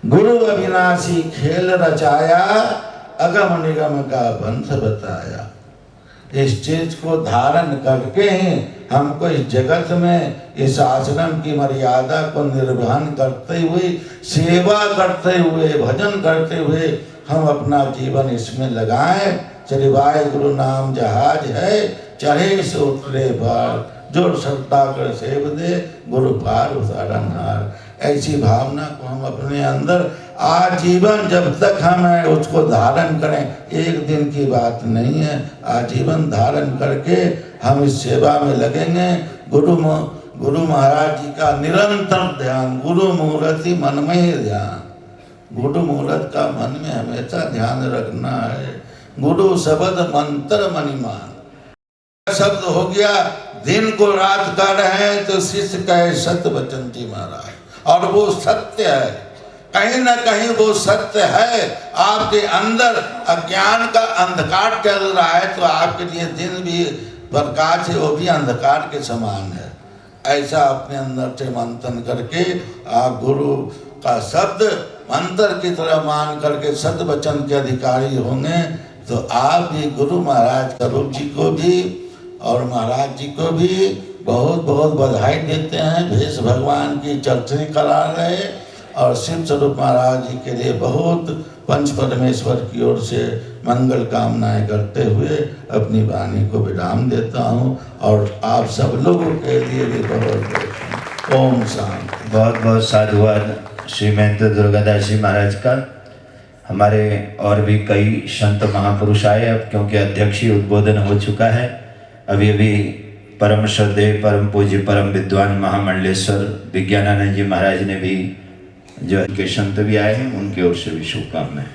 गुरु अविनाशी खेल रचाया, अगम निगम का पंथ बताया। इस चीज को धारण करके ही हमको इस जगत में इस आश्रम की मर्यादा को निर्वहन करते हुए, सेवा करते हुए, भजन करते हुए हम अपना जीवन इसमें लगाएं। चले वाहे गुरु नाम जहाज है, चढ़े से उतरे पार, जो श्रद्धा कर सेव दे, गुरु पार उतारन हार। ऐसी भावना को हम अपने अंदर आजीवन जब तक हम उसको धारण करें, एक दिन की बात नहीं है, आजीवन धारण करके हम इस सेवा में लगेंगे। गुरु महाराज जी का निरंतर ध्यान, गुरु मूर्ति मन में ही ध्यान, गुरु मूर्त का मन में हमेशा ध्यान रखना है। गुरु शब्द मंत्र मणिमान शब्द हो गया, दिन को रात कर रहे हैं तो शिष्य कहे सत्य वचन जी महाराज, और वो सत्य है, कहीं ना कहीं वो सत्य है। आपके अंदर अज्ञान का अंधकार चल रहा है तो आपके लिए दिन भी प्रकाश है, वो भी अंधकार के समान है। ऐसा अपने अंदर से मंथन करके आप गुरु का शब्द मंत्र की तरह मान करके सत्य वचन के अधिकारी होंगे तो आप भी गुरु महाराज स्वरूप जी को भी और महाराज जी को भी बहुत बहुत बधाई देते हैं। भेष भगवान की चर्चा करा रहे और शिव स्वरूप महाराज जी के लिए बहुत पंच परमेश्वर की ओर से मंगल कामनाएं करते हुए अपनी वाणी को विराम देता हूँ और आप सब लोगों के लिए भी बहुत ओम शांति।
बहुत बहुत साधुवाद श्री महंत दुर्गादास जी महाराज का। हमारे और भी कई संत महापुरुष आए, अब क्योंकि अध्यक्षीय उद्बोधन हो चुका है। अभी अभी परम श्रद्धेय परम पूज्य परम विद्वान महामंडलेश्वर विज्ञानानंद जी महाराज ने भी जो उनके संत भी आए हैं उनकी ओर से भी शुभकामनाएं।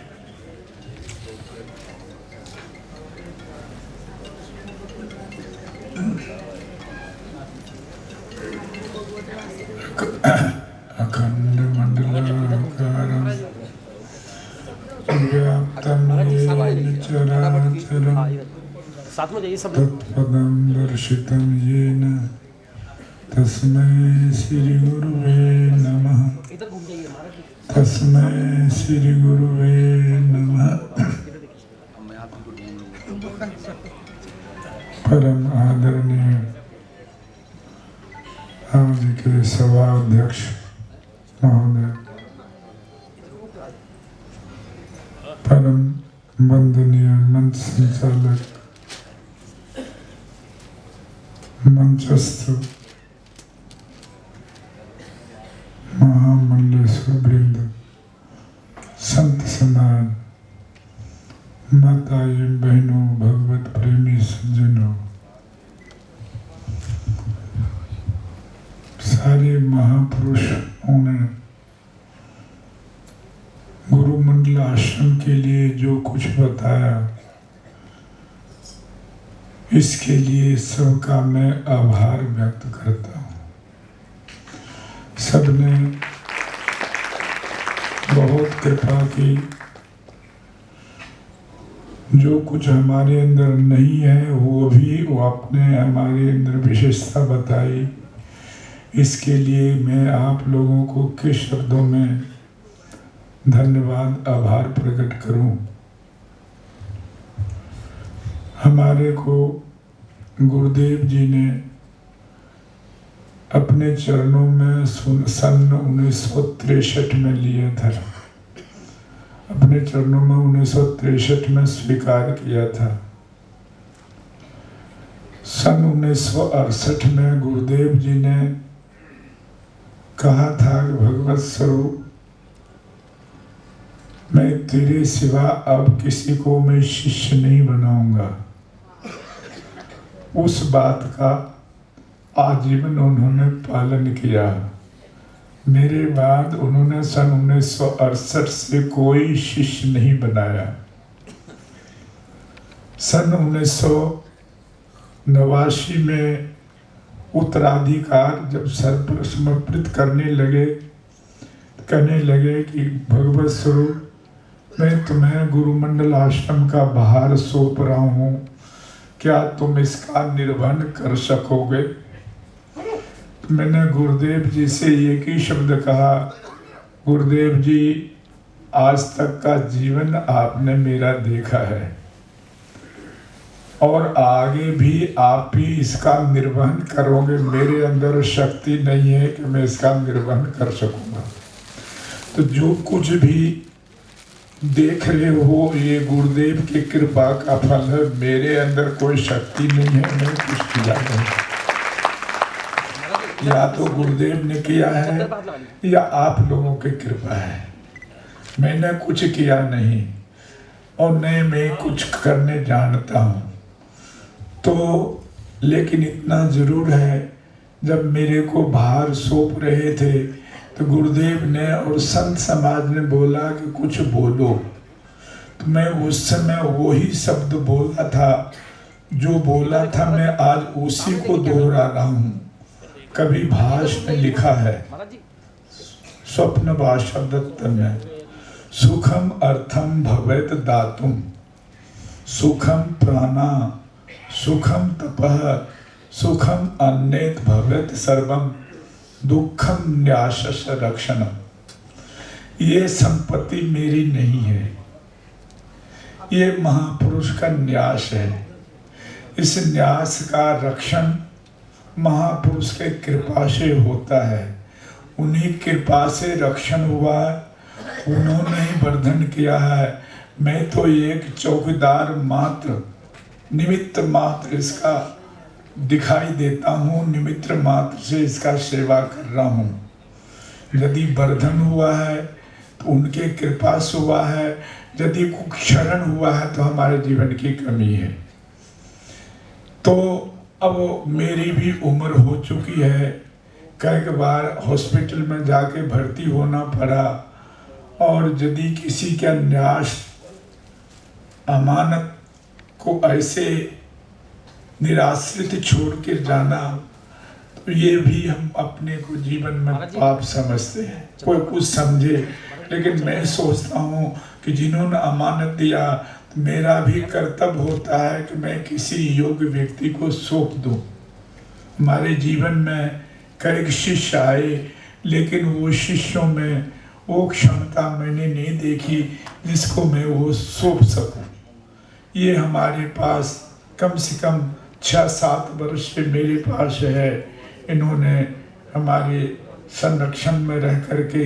अखंड मंडलाकारं व्याप्तं येन चराचरं तत्पदं दर्शितं येन तस्मै श्री गुरुवे नमः। तस्मै श्री गुरुवे नमः। परम आदरणीय आज के सभा अध्यक्ष महोदय, परम वंदनीय मंच संचालक, मंचस्थ महामंडलेश्वर वृंद, संत समाज, माताएं बहनों, भगवत प्रेमी सज्जनों, सारे महापुरुषों ने गुरु मंडल आश्रम के लिए जो कुछ बताया, इसके लिए सबका मैं आभार व्यक्त करता हूँ। सबने बहुत कृपा की। जो कुछ हमारे अंदर नहीं है वो आपने हमारे अंदर विशेषता बताई। इसके लिए मैं आप लोगों को किस शब्दों में धन्यवाद आभार प्रकट करूं। हमारे को गुरुदेव जी ने अपने चरणों में सन 1963 में लिया था। अपने चरणों में 1963 में स्वीकार किया था। सन 1968 में गुरुदेव जी ने कहा था कि भगवत स्वरूप, मैं तेरे सिवा अब किसी को मैं शिष्य नहीं बनाऊंगा। उस बात का आजीवन उन्होंने पालन किया। मेरे बाद उन्होंने सन 1968 से कोई शिष्य नहीं बनाया। सन 1989 में उत्तराधिकार जब समर्पित करने लगे, कहने लगे कि भगवत स्वरूप, मैं तुम्हें गुरुमंडल आश्रम का भार सौंप रहा हूँ, क्या तुम इसका निर्वहन कर सकोगे? तो मैंने गुरुदेव जी से एक ही शब्द कहा, गुरुदेव जी, आज तक का जीवन आपने मेरा देखा है और आगे भी आप ही इसका निर्वहन करोगे। मेरे अंदर शक्ति नहीं है कि मैं इसका निर्वहन कर सकूंगा। तो जो कुछ भी देख रहे हो ये गुरुदेव की कृपा का फल है। मेरे अंदर कोई शक्ति नहीं है, मैं कुछ किया नहीं। या तो गुरुदेव ने किया है या आप लोगों की कृपा है। मैंने कुछ किया नहीं और न मैं कुछ करने जानता हूँ। तो लेकिन इतना जरूर है, जब मेरे को भार सौंप रहे थे तो गुरुदेव ने और संत समाज ने बोला कि कुछ बोलो, तो मैं उस समय वही शब्द बोला था जो बोला था। मैं आज उसी को दोहरा रहा हूँ। कभी भाष में लिखा है, स्वप्न भाषा दत्त में, सुखम अर्थम भवेत दातुम, सुखम प्राणा, सुखम तपः, सुखम अन्नेत भवेत सर्वम, दुखम न्यासस रक्षणम। ये संपत्ति मेरी नहीं है, ये महापुरुष का न्यास है। इस न्यास का रक्षण महापुरुष के कृपा से होता है। उन्हीं कृपा से रक्षण हुआ है, उन्होंने ही वर्धन किया है। मैं तो एक चौकीदार मात्र, निमित्त मात्र इसका दिखाई देता हूँ, निमित्त मात्र से इसका सेवा कर रहा हूँ। यदि वर्धन हुआ है तो उनके कृपा से हुआ है, यदि क्षरण हुआ है तो हमारे जीवन की कमी है। तो अब मेरी भी उम्र हो चुकी है, कई बार हॉस्पिटल में जाके भर्ती होना पड़ा, और यदि किसी के न्यास अमानत को ऐसे निराश्रित छोड़ के जाना, तो ये भी हम अपने को जीवन में पाप समझते हैं। कोई कुछ समझे, लेकिन मैं सोचता हूँ कि जिन्होंने अमानत दिया, तो मेरा भी कर्तव्य होता है कि मैं किसी योग्य व्यक्ति को सौंप दूँ। हमारे जीवन में कई शिष्य आए, लेकिन वो शिष्यों में वो क्षमता मैंने नहीं देखी जिसको मैं वो सौंप सकूं। ये हमारे पास कम से कम 6-7 वर्ष से मेरे पास है। इन्होंने हमारे संरक्षण में रह करके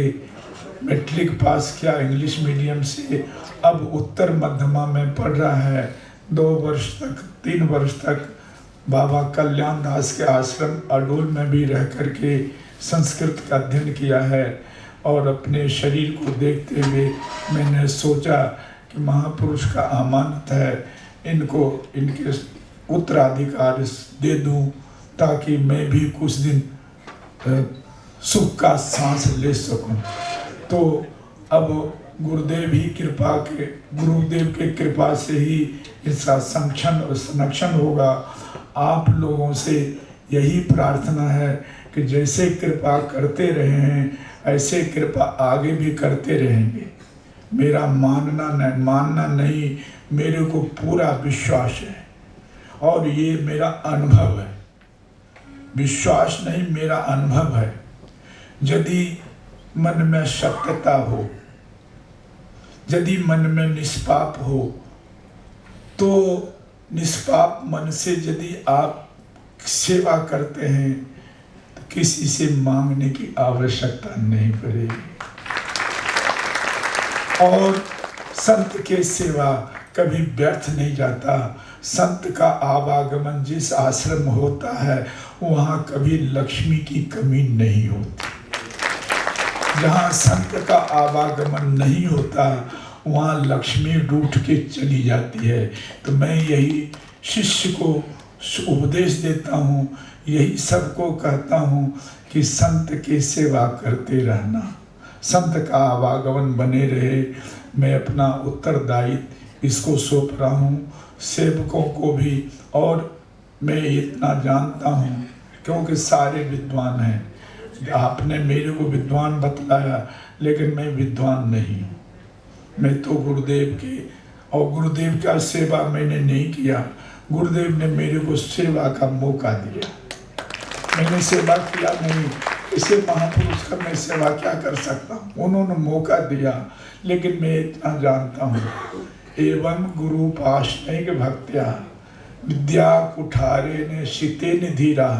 मैट्रिक पास किया इंग्लिश मीडियम से, अब उत्तर मध्यमा में पढ़ रहा है। 3 वर्ष तक बाबा कल्याण दास के आश्रम अडोल में भी रह करके संस्कृत का अध्ययन किया है। और अपने शरीर को देखते हुए मैंने सोचा कि महापुरुष का अमानत है, इनको इनके उत्तराधिकार दे दूं, ताकि मैं भी कुछ दिन सुख का सांस ले सकूं। तो अब गुरुदेव के कृपा से ही इसका संरक्षण होगा। आप लोगों से यही प्रार्थना है कि जैसे कृपा करते रहे हैं, ऐसे कृपा आगे भी करते रहेंगे। मेरा मानना नहीं, मेरे को पूरा विश्वास है, और ये मेरा अनुभव है। विश्वास नहीं, मेरा अनुभव है। यदि मन में सत्यता हो, यदि मन में निष्पाप हो, तो निष्पाप मन से यदि आप सेवा करते हैं तो किसी से मांगने की आवश्यकता नहीं पड़ेगी। और संत के सेवा कभी व्यर्थ नहीं जाता। संत का आवागमन जिस आश्रम होता है, वहाँ कभी लक्ष्मी की कमी नहीं होती। जहाँ संत का आवागमन नहीं होता, वहाँ लक्ष्मी रूठ के चली जाती है। तो मैं यही शिष्य को उपदेश देता हूँ, यही सबको कहता हूँ कि संत की सेवा करते रहना, संत का आवागमन बने रहे। मैं अपना उत्तरदायित्व इसको सौंप रहा हूँ, सेवकों को भी। और मैं इतना जानता हूँ, क्योंकि सारे विद्वान हैं। आपने मेरे को विद्वान बतलाया, लेकिन मैं विद्वान नहीं हूँ। मैं तो गुरुदेव के, और गुरुदेव का सेवा मैंने नहीं किया, गुरुदेव ने मेरे को सेवा का मौका दिया। मैंने सेवा किया नहीं, इसे महापुरुष का मैं सेवा क्या कर सकता हूँ। उन्होंने मौका दिया, लेकिन मैं इतना जानता हूँ, एवं गुरु पाशनैक भक्त्या विद्या कुठारे ने शिते निधीरा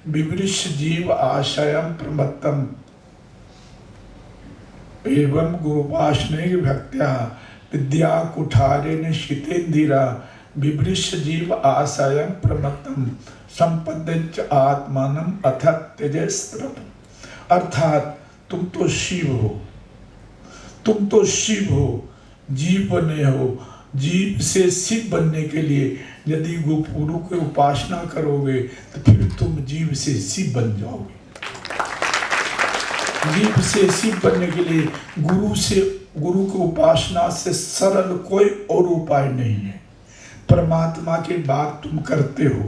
विवृश जीव आशयम प्रमत्तम। एवं गुरुपाशनैक भक्त्या विद्या कुठारे ने शितेन्दिरा विवृश जीव आशयम प्रमत्तम संपद्यच आत्मानम अथ तेजस्त्रप। अर्थात तुम तो शिव हो, तुम तो शिव हो, जीव बने हो। जीव से शिव बनने के लिए यदि गुरु की उपासना करोगे, तो फिर तुम जीव से शिव बन जाओगे। जीव से शिव बनने के लिए गुरु की उपासना से सरल कोई और उपाय नहीं है। परमात्मा की बात तुम करते हो,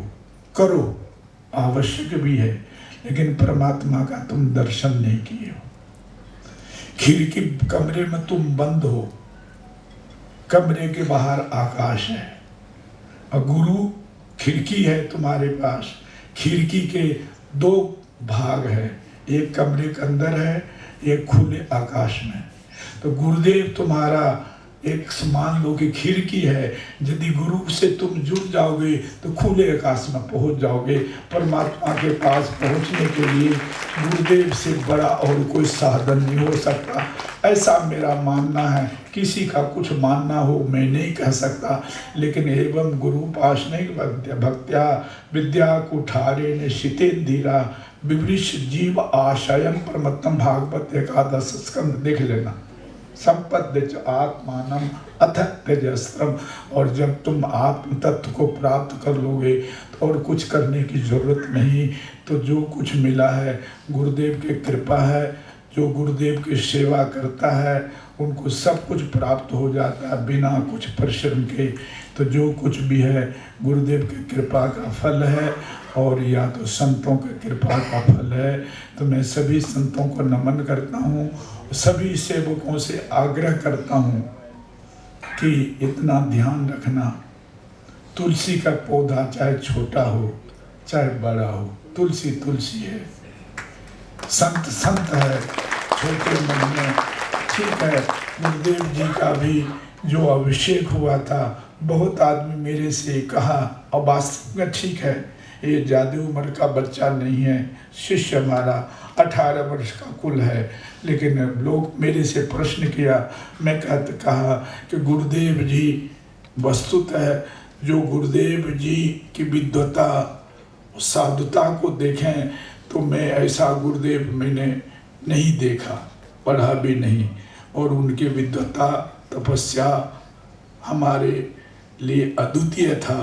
करो, आवश्यक भी है, लेकिन परमात्मा का तुम दर्शन नहीं किए हो। खिड़की कमरे में तुम बंद हो, कमरे के बाहर आकाश है, और गुरु खिड़की है तुम्हारे पास। खिड़की के 2 भाग है, एक कमरे के अंदर है, एक खुले आकाश में। तो गुरुदेव तुम्हारा एक मान लो कि खिड़की है। यदि गुरु से तुम जुड़ जाओगे तो खुले आकाश में पहुंच जाओगे। परमात्मा के पास पहुंचने के लिए गुरुदेव से बड़ा और कोई साधन नहीं हो सकता, ऐसा मेरा मानना है। किसी का कुछ मानना हो मैं नहीं कह सकता, लेकिन एवं गुरु पाशनैक भक्त्या विद्या कुठारे ने शितेन्दिरा विवृश जीव आशयम प्रमत्तम। भागवत 11 स्कंद देख लेना। संपद्य च आत्मानम अथ तेजस्त्रम। और जब तुम आत्म तत्व को प्राप्त कर लोगे तो और कुछ करने की जरूरत नहीं। तो जो कुछ मिला है गुरुदेव की कृपा है। जो गुरुदेव की सेवा करता है उनको सब कुछ प्राप्त हो जाता है बिना कुछ परिश्रम के। तो जो कुछ भी है गुरुदेव की कृपा का फल है और या तो संतों की कृपा का फल है। तो मैं सभी संतों को नमन करता हूँ, सभी सेवकों से आग्रह करता हूँ कि इतना ध्यान रखना, तुलसी का पौधा चाहे छोटा हो चाहे बड़ा हो, तुलसी तुलसी है, संत संत है, छोटे मन में। ठीक है, गुरुदेव जी का भी जो अभिषेक हुआ था, बहुत आदमी मेरे से कहा, और वास्तव में ठीक है, ये ज़्यादा उम्र का बच्चा नहीं है, शिष्य हमारा 18 वर्ष का कुल है। लेकिन लोग मेरे से प्रश्न किया, मैं कहा कि गुरुदेव जी वस्तुतः जो गुरुदेव जी की विद्वता साधुता को देखें तो मैं ऐसा गुरुदेव मैंने नहीं देखा, पढ़ा भी नहीं। और उनकी विद्वता तपस्या हमारे लिए अद्वितीय था।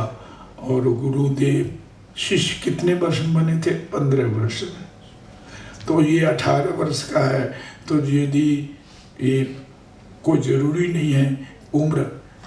और गुरुदेव शिष्य कितने वर्ष में बने थे? 15 वर्ष में। तो ये 18 वर्ष का है। तो यदि ये कोई ज़रूरी नहीं है उम्र,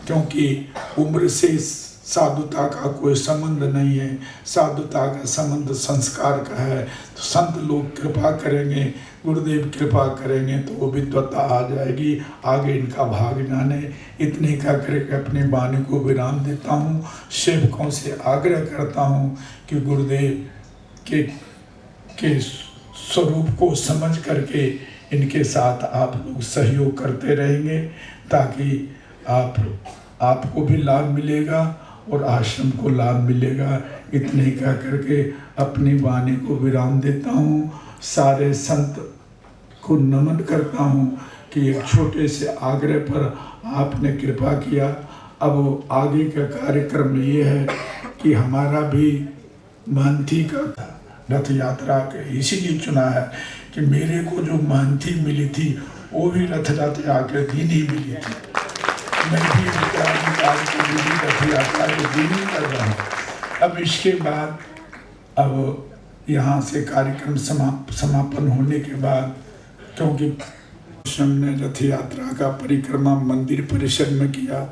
क्योंकि उम्र से साधुता का कोई संबंध नहीं है। साधुता का संबंध संस्कार का है। तो संत लोग कृपा करेंगे, गुरुदेव कृपा करेंगे तो वो विद्वता आ जाएगी। आगे इनका भाग जाने। इतने का करके अपनी वाणी को विराम देता हूँ। सेवकों से आग्रह करता हूँ कि गुरुदेव के स्वरूप को समझ करके इनके साथ आप लोग सहयोग करते रहेंगे, ताकि आपको भी लाभ मिलेगा और आश्रम को लाभ मिलेगा। इतने कह करके अपनी वाणी को विराम देता हूँ। सारे संत को नमन करता हूँ कि एक छोटे से आग्रह पर आपने कृपा किया। अब आगे का कार्यक्रम ये है कि हमारा भी महंती का रथ यात्रा के इसीलिए चुना है कि मेरे को जो महंती मिली थी वो भी रथ यात्रा के दिन ही मिली थी। मैं भी उत्तराधिकार की विधि रथ यात्रा के दिन ही कर रहा हूँ। अब इसके बाद अब यहाँ से कार्यक्रम समापन होने के बाद, क्योंकि हमने रथ यात्रा का परिक्रमा मंदिर परिसर में किया,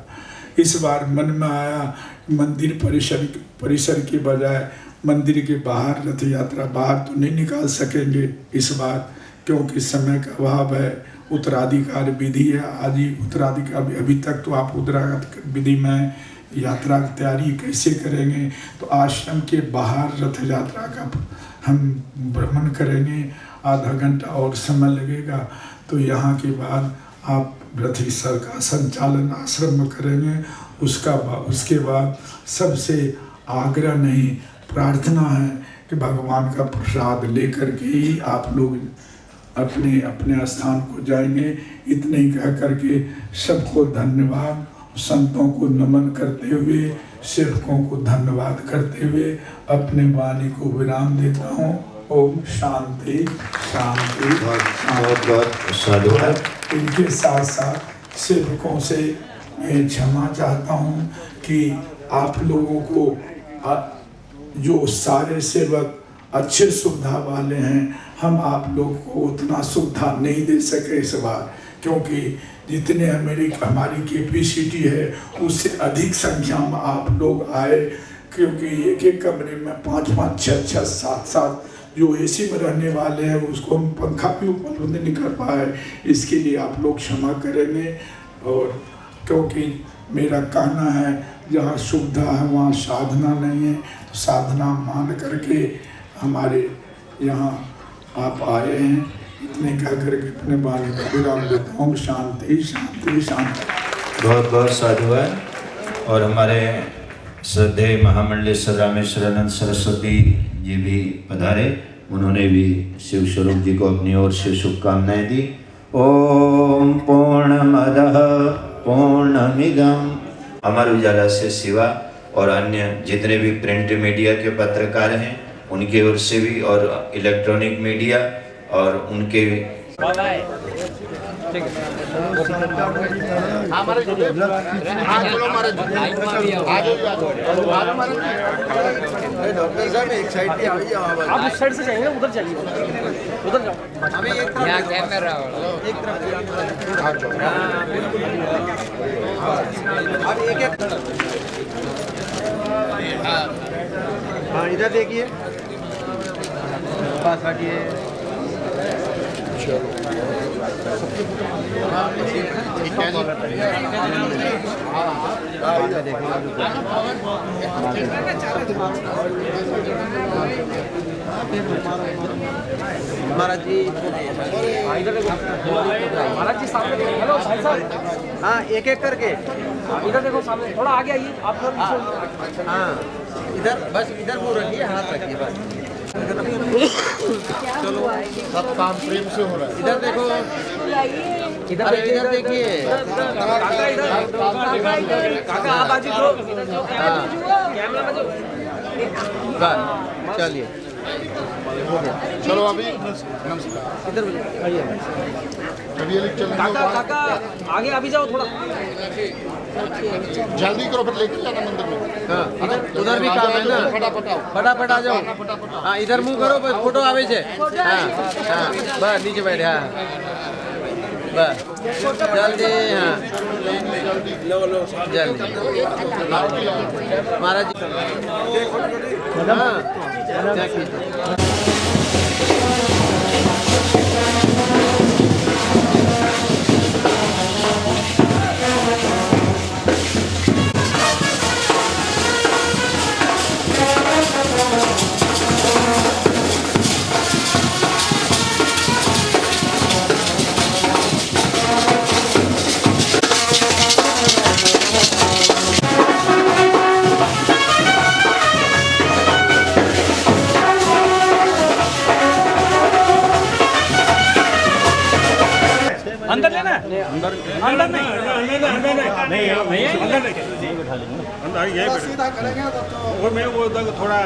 इस बार मन में आया मंदिर परिसर के बजाय मंदिर के बाहर रथ यात्रा, बाहर तो नहीं निकाल सकेंगे इस बार क्योंकि समय का अभाव है। उत्तराधिकार विधि है, आज ही उत्तराधिकार, अभी तक तो आप उत्तराधिकार विधि में यात्रा की तैयारी कैसे करेंगे। तो आश्रम के बाहर रथ यात्रा का हम भ्रमण करेंगे, आधा घंटा और समय लगेगा। तो यहाँ के बाद आप रथ सर का संचालन आश्रम में करेंगे। उसके बाद सबसे आग्रह नहीं, प्रार्थना है कि भगवान का प्रसाद लेकर के ही आप लोग अपने अपने स्थान को जाएंगे। इतने ही कह करके सबको धन्यवाद, संतों को नमन करते हुए, सेवकों को धन्यवाद करते हुए अपने वाणी को विराम देता हूँ। ओम शांति शांति।
बहुत साधुवाद।
इनके साथ साथ सेवकों से मैं क्षमा चाहता हूँ कि आप लोगों को जो सारे सेवक अच्छे सुविधा वाले हैं, हम आप लोग को उतना सुविधा नहीं दे सके इस बार, क्योंकि जितने हमारी कैपेसिटी है उससे अधिक संख्या में आप लोग आए। क्योंकि एक एक कमरे में 5-5, 6-6, 7-7 जो एसी में रहने वाले हैं उसको हम पंखा भी ऊपर नहीं कर पाए, इसके लिए आप लोग क्षमा करेंगे। और क्योंकि मेरा कहना है जहाँ सुविधा है वहाँ साधना नहीं है, तो साधना मान करके हमारे यहाँ आप आए हैं। इतने कह करके अपने बारे में विराम देता हूँ। शांति शांति शांति।
बहुत बहुत साधुवाद। और हमारे श्रद्धेय महामंडलेश्वर रामेश्वरानंद सरस्वती जी भी पधारे, उन्होंने भी शिव स्वरूप जी को अपनी ओर से शुभकामनाएं दी। ओम पूर्णमदः पूर्णमिदम्। अमर उजाला से सिवा और अन्य जितने भी प्रिंट मीडिया के पत्रकार हैं उनकी ओर से भी, और इलेक्ट्रॉनिक मीडिया और उनके
आप इस साइड से जाएंगे, उधर जाइए, उधर जाओ। यहाँ कैमरा
हाँ इधर देखिए, पास हटिए। महाराज जी,
महाराज जी सामने देखो। हेलो भाई साहब,
हाँ एक एक करके।
इधर देखो सामने, थोड़ा आगे आइए आप।
हाँ इधर, बस इधर मुँह रखिए, हाथ रखिए बस। चलो सब काम प्रेम से हो रहा है। इधर देखो,
इधर
इधर देखिए।
काका आप बाजू दो। कैमरा में जो
बस चलिए,
चलो अभी नमस्कार।
इधर
काका काका आगे अभी जाओ थोड़ा।
जल्दी करो, फिर लेके जाना मंदिर में।
हाँ इधर उधर भी काम है ना, फटाफट आ जाओ। हाँ इधर मुँह करो, बस फोटो आवे छे। हाँ हाँ बस नीचे बैठे। हाँ बस जल्दी। हाँ जल्दी महाराज जी। हाँ
अंदर लेना है? अंदर नहीं,
सीधा करेंगे तो वो मैं वो थोड़ा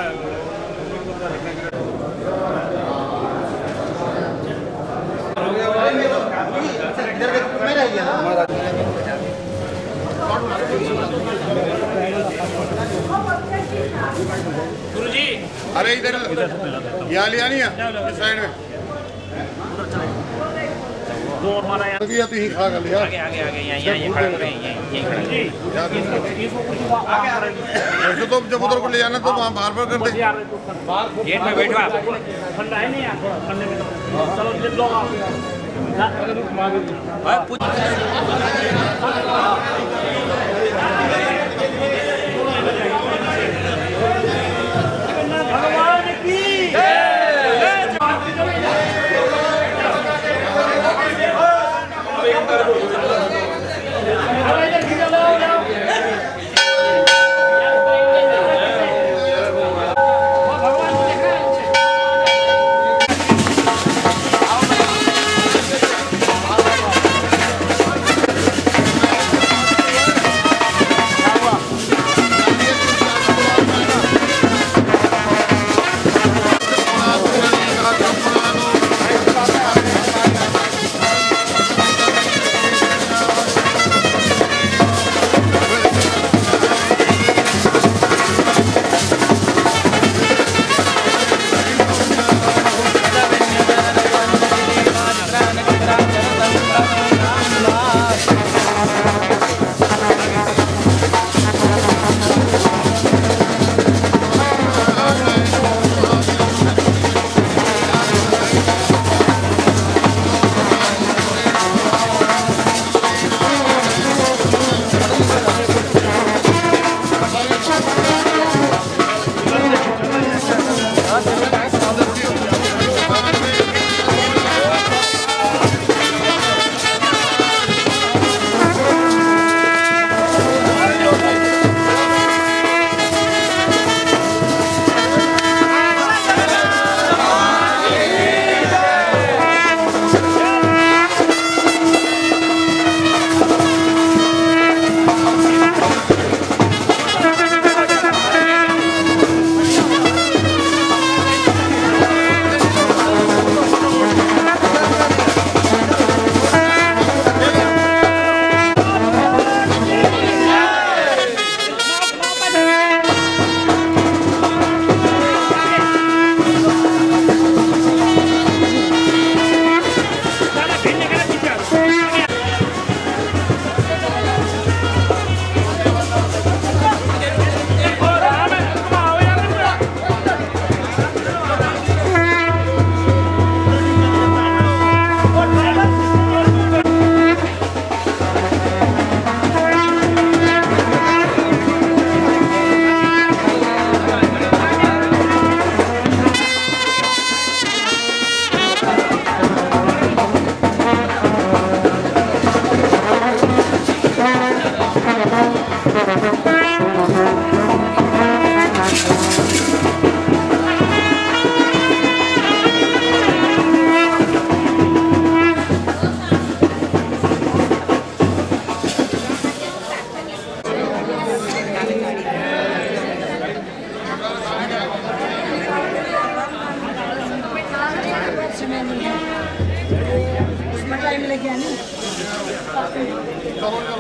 गुरुजी
अरे इधर यहाँ लिया नहीं है इस साइड में
दो और मारा यार।
दिया तो ही खा कर लिया।
आगे आगे आगे यहीं खड़ा करें, यहीं खड़ा
ऐसे तो जब उधर को ले जाना तो वहाँ बार बार कर दे।
गेट में बैठो आप। ठंडा है नहीं यार, ठंडे में चलो ले लो भगवान की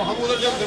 हम उधर चलते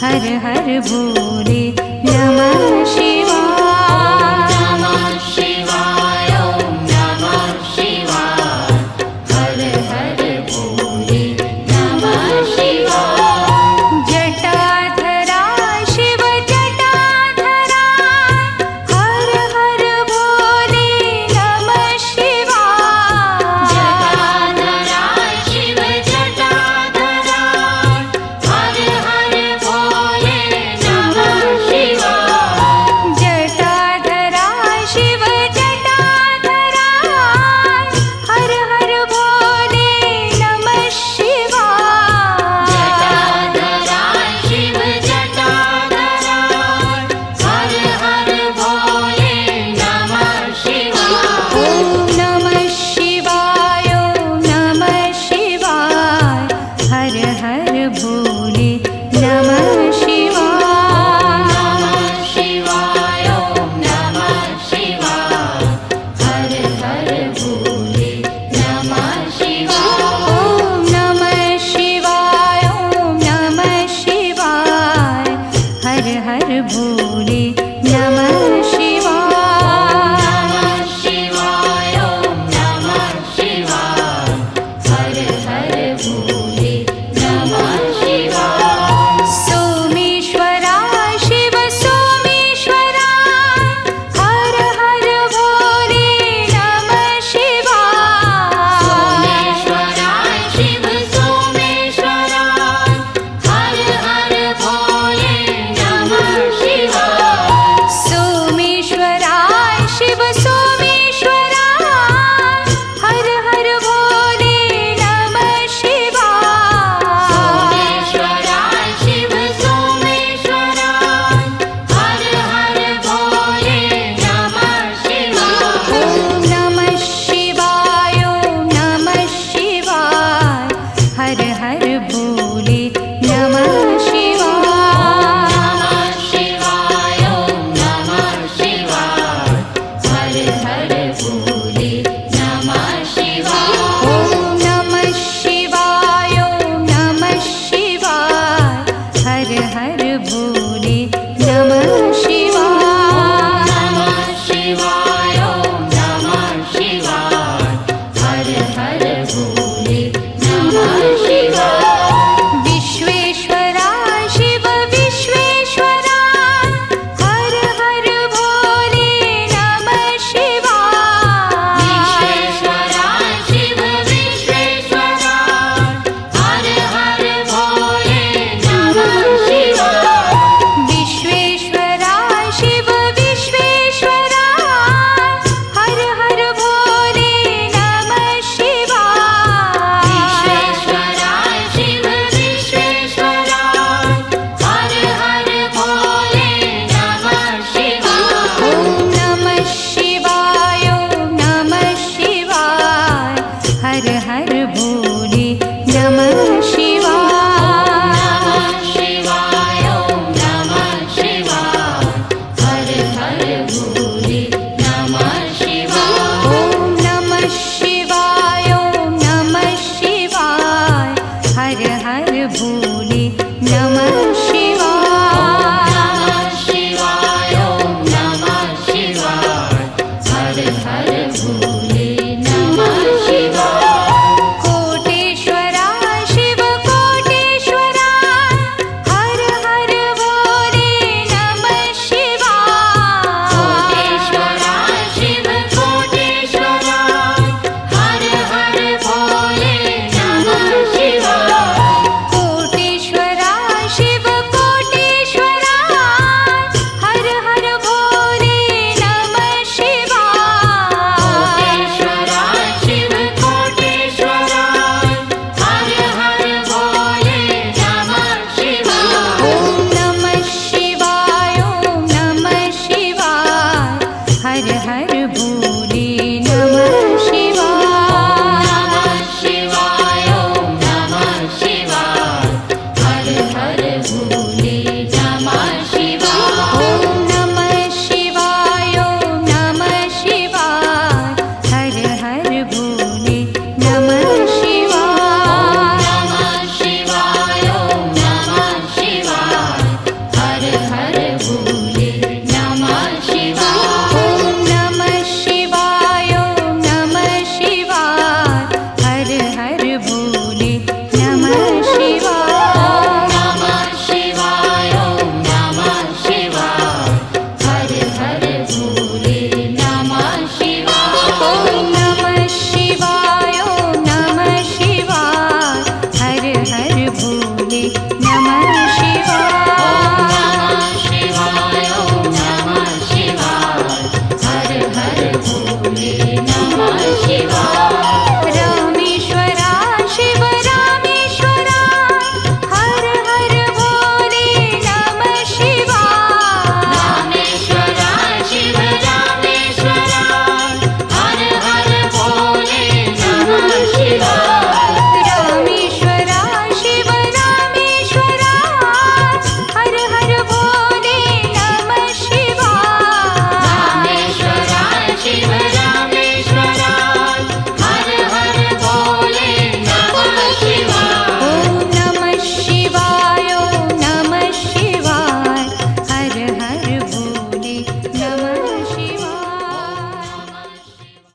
हर हर भोले नमः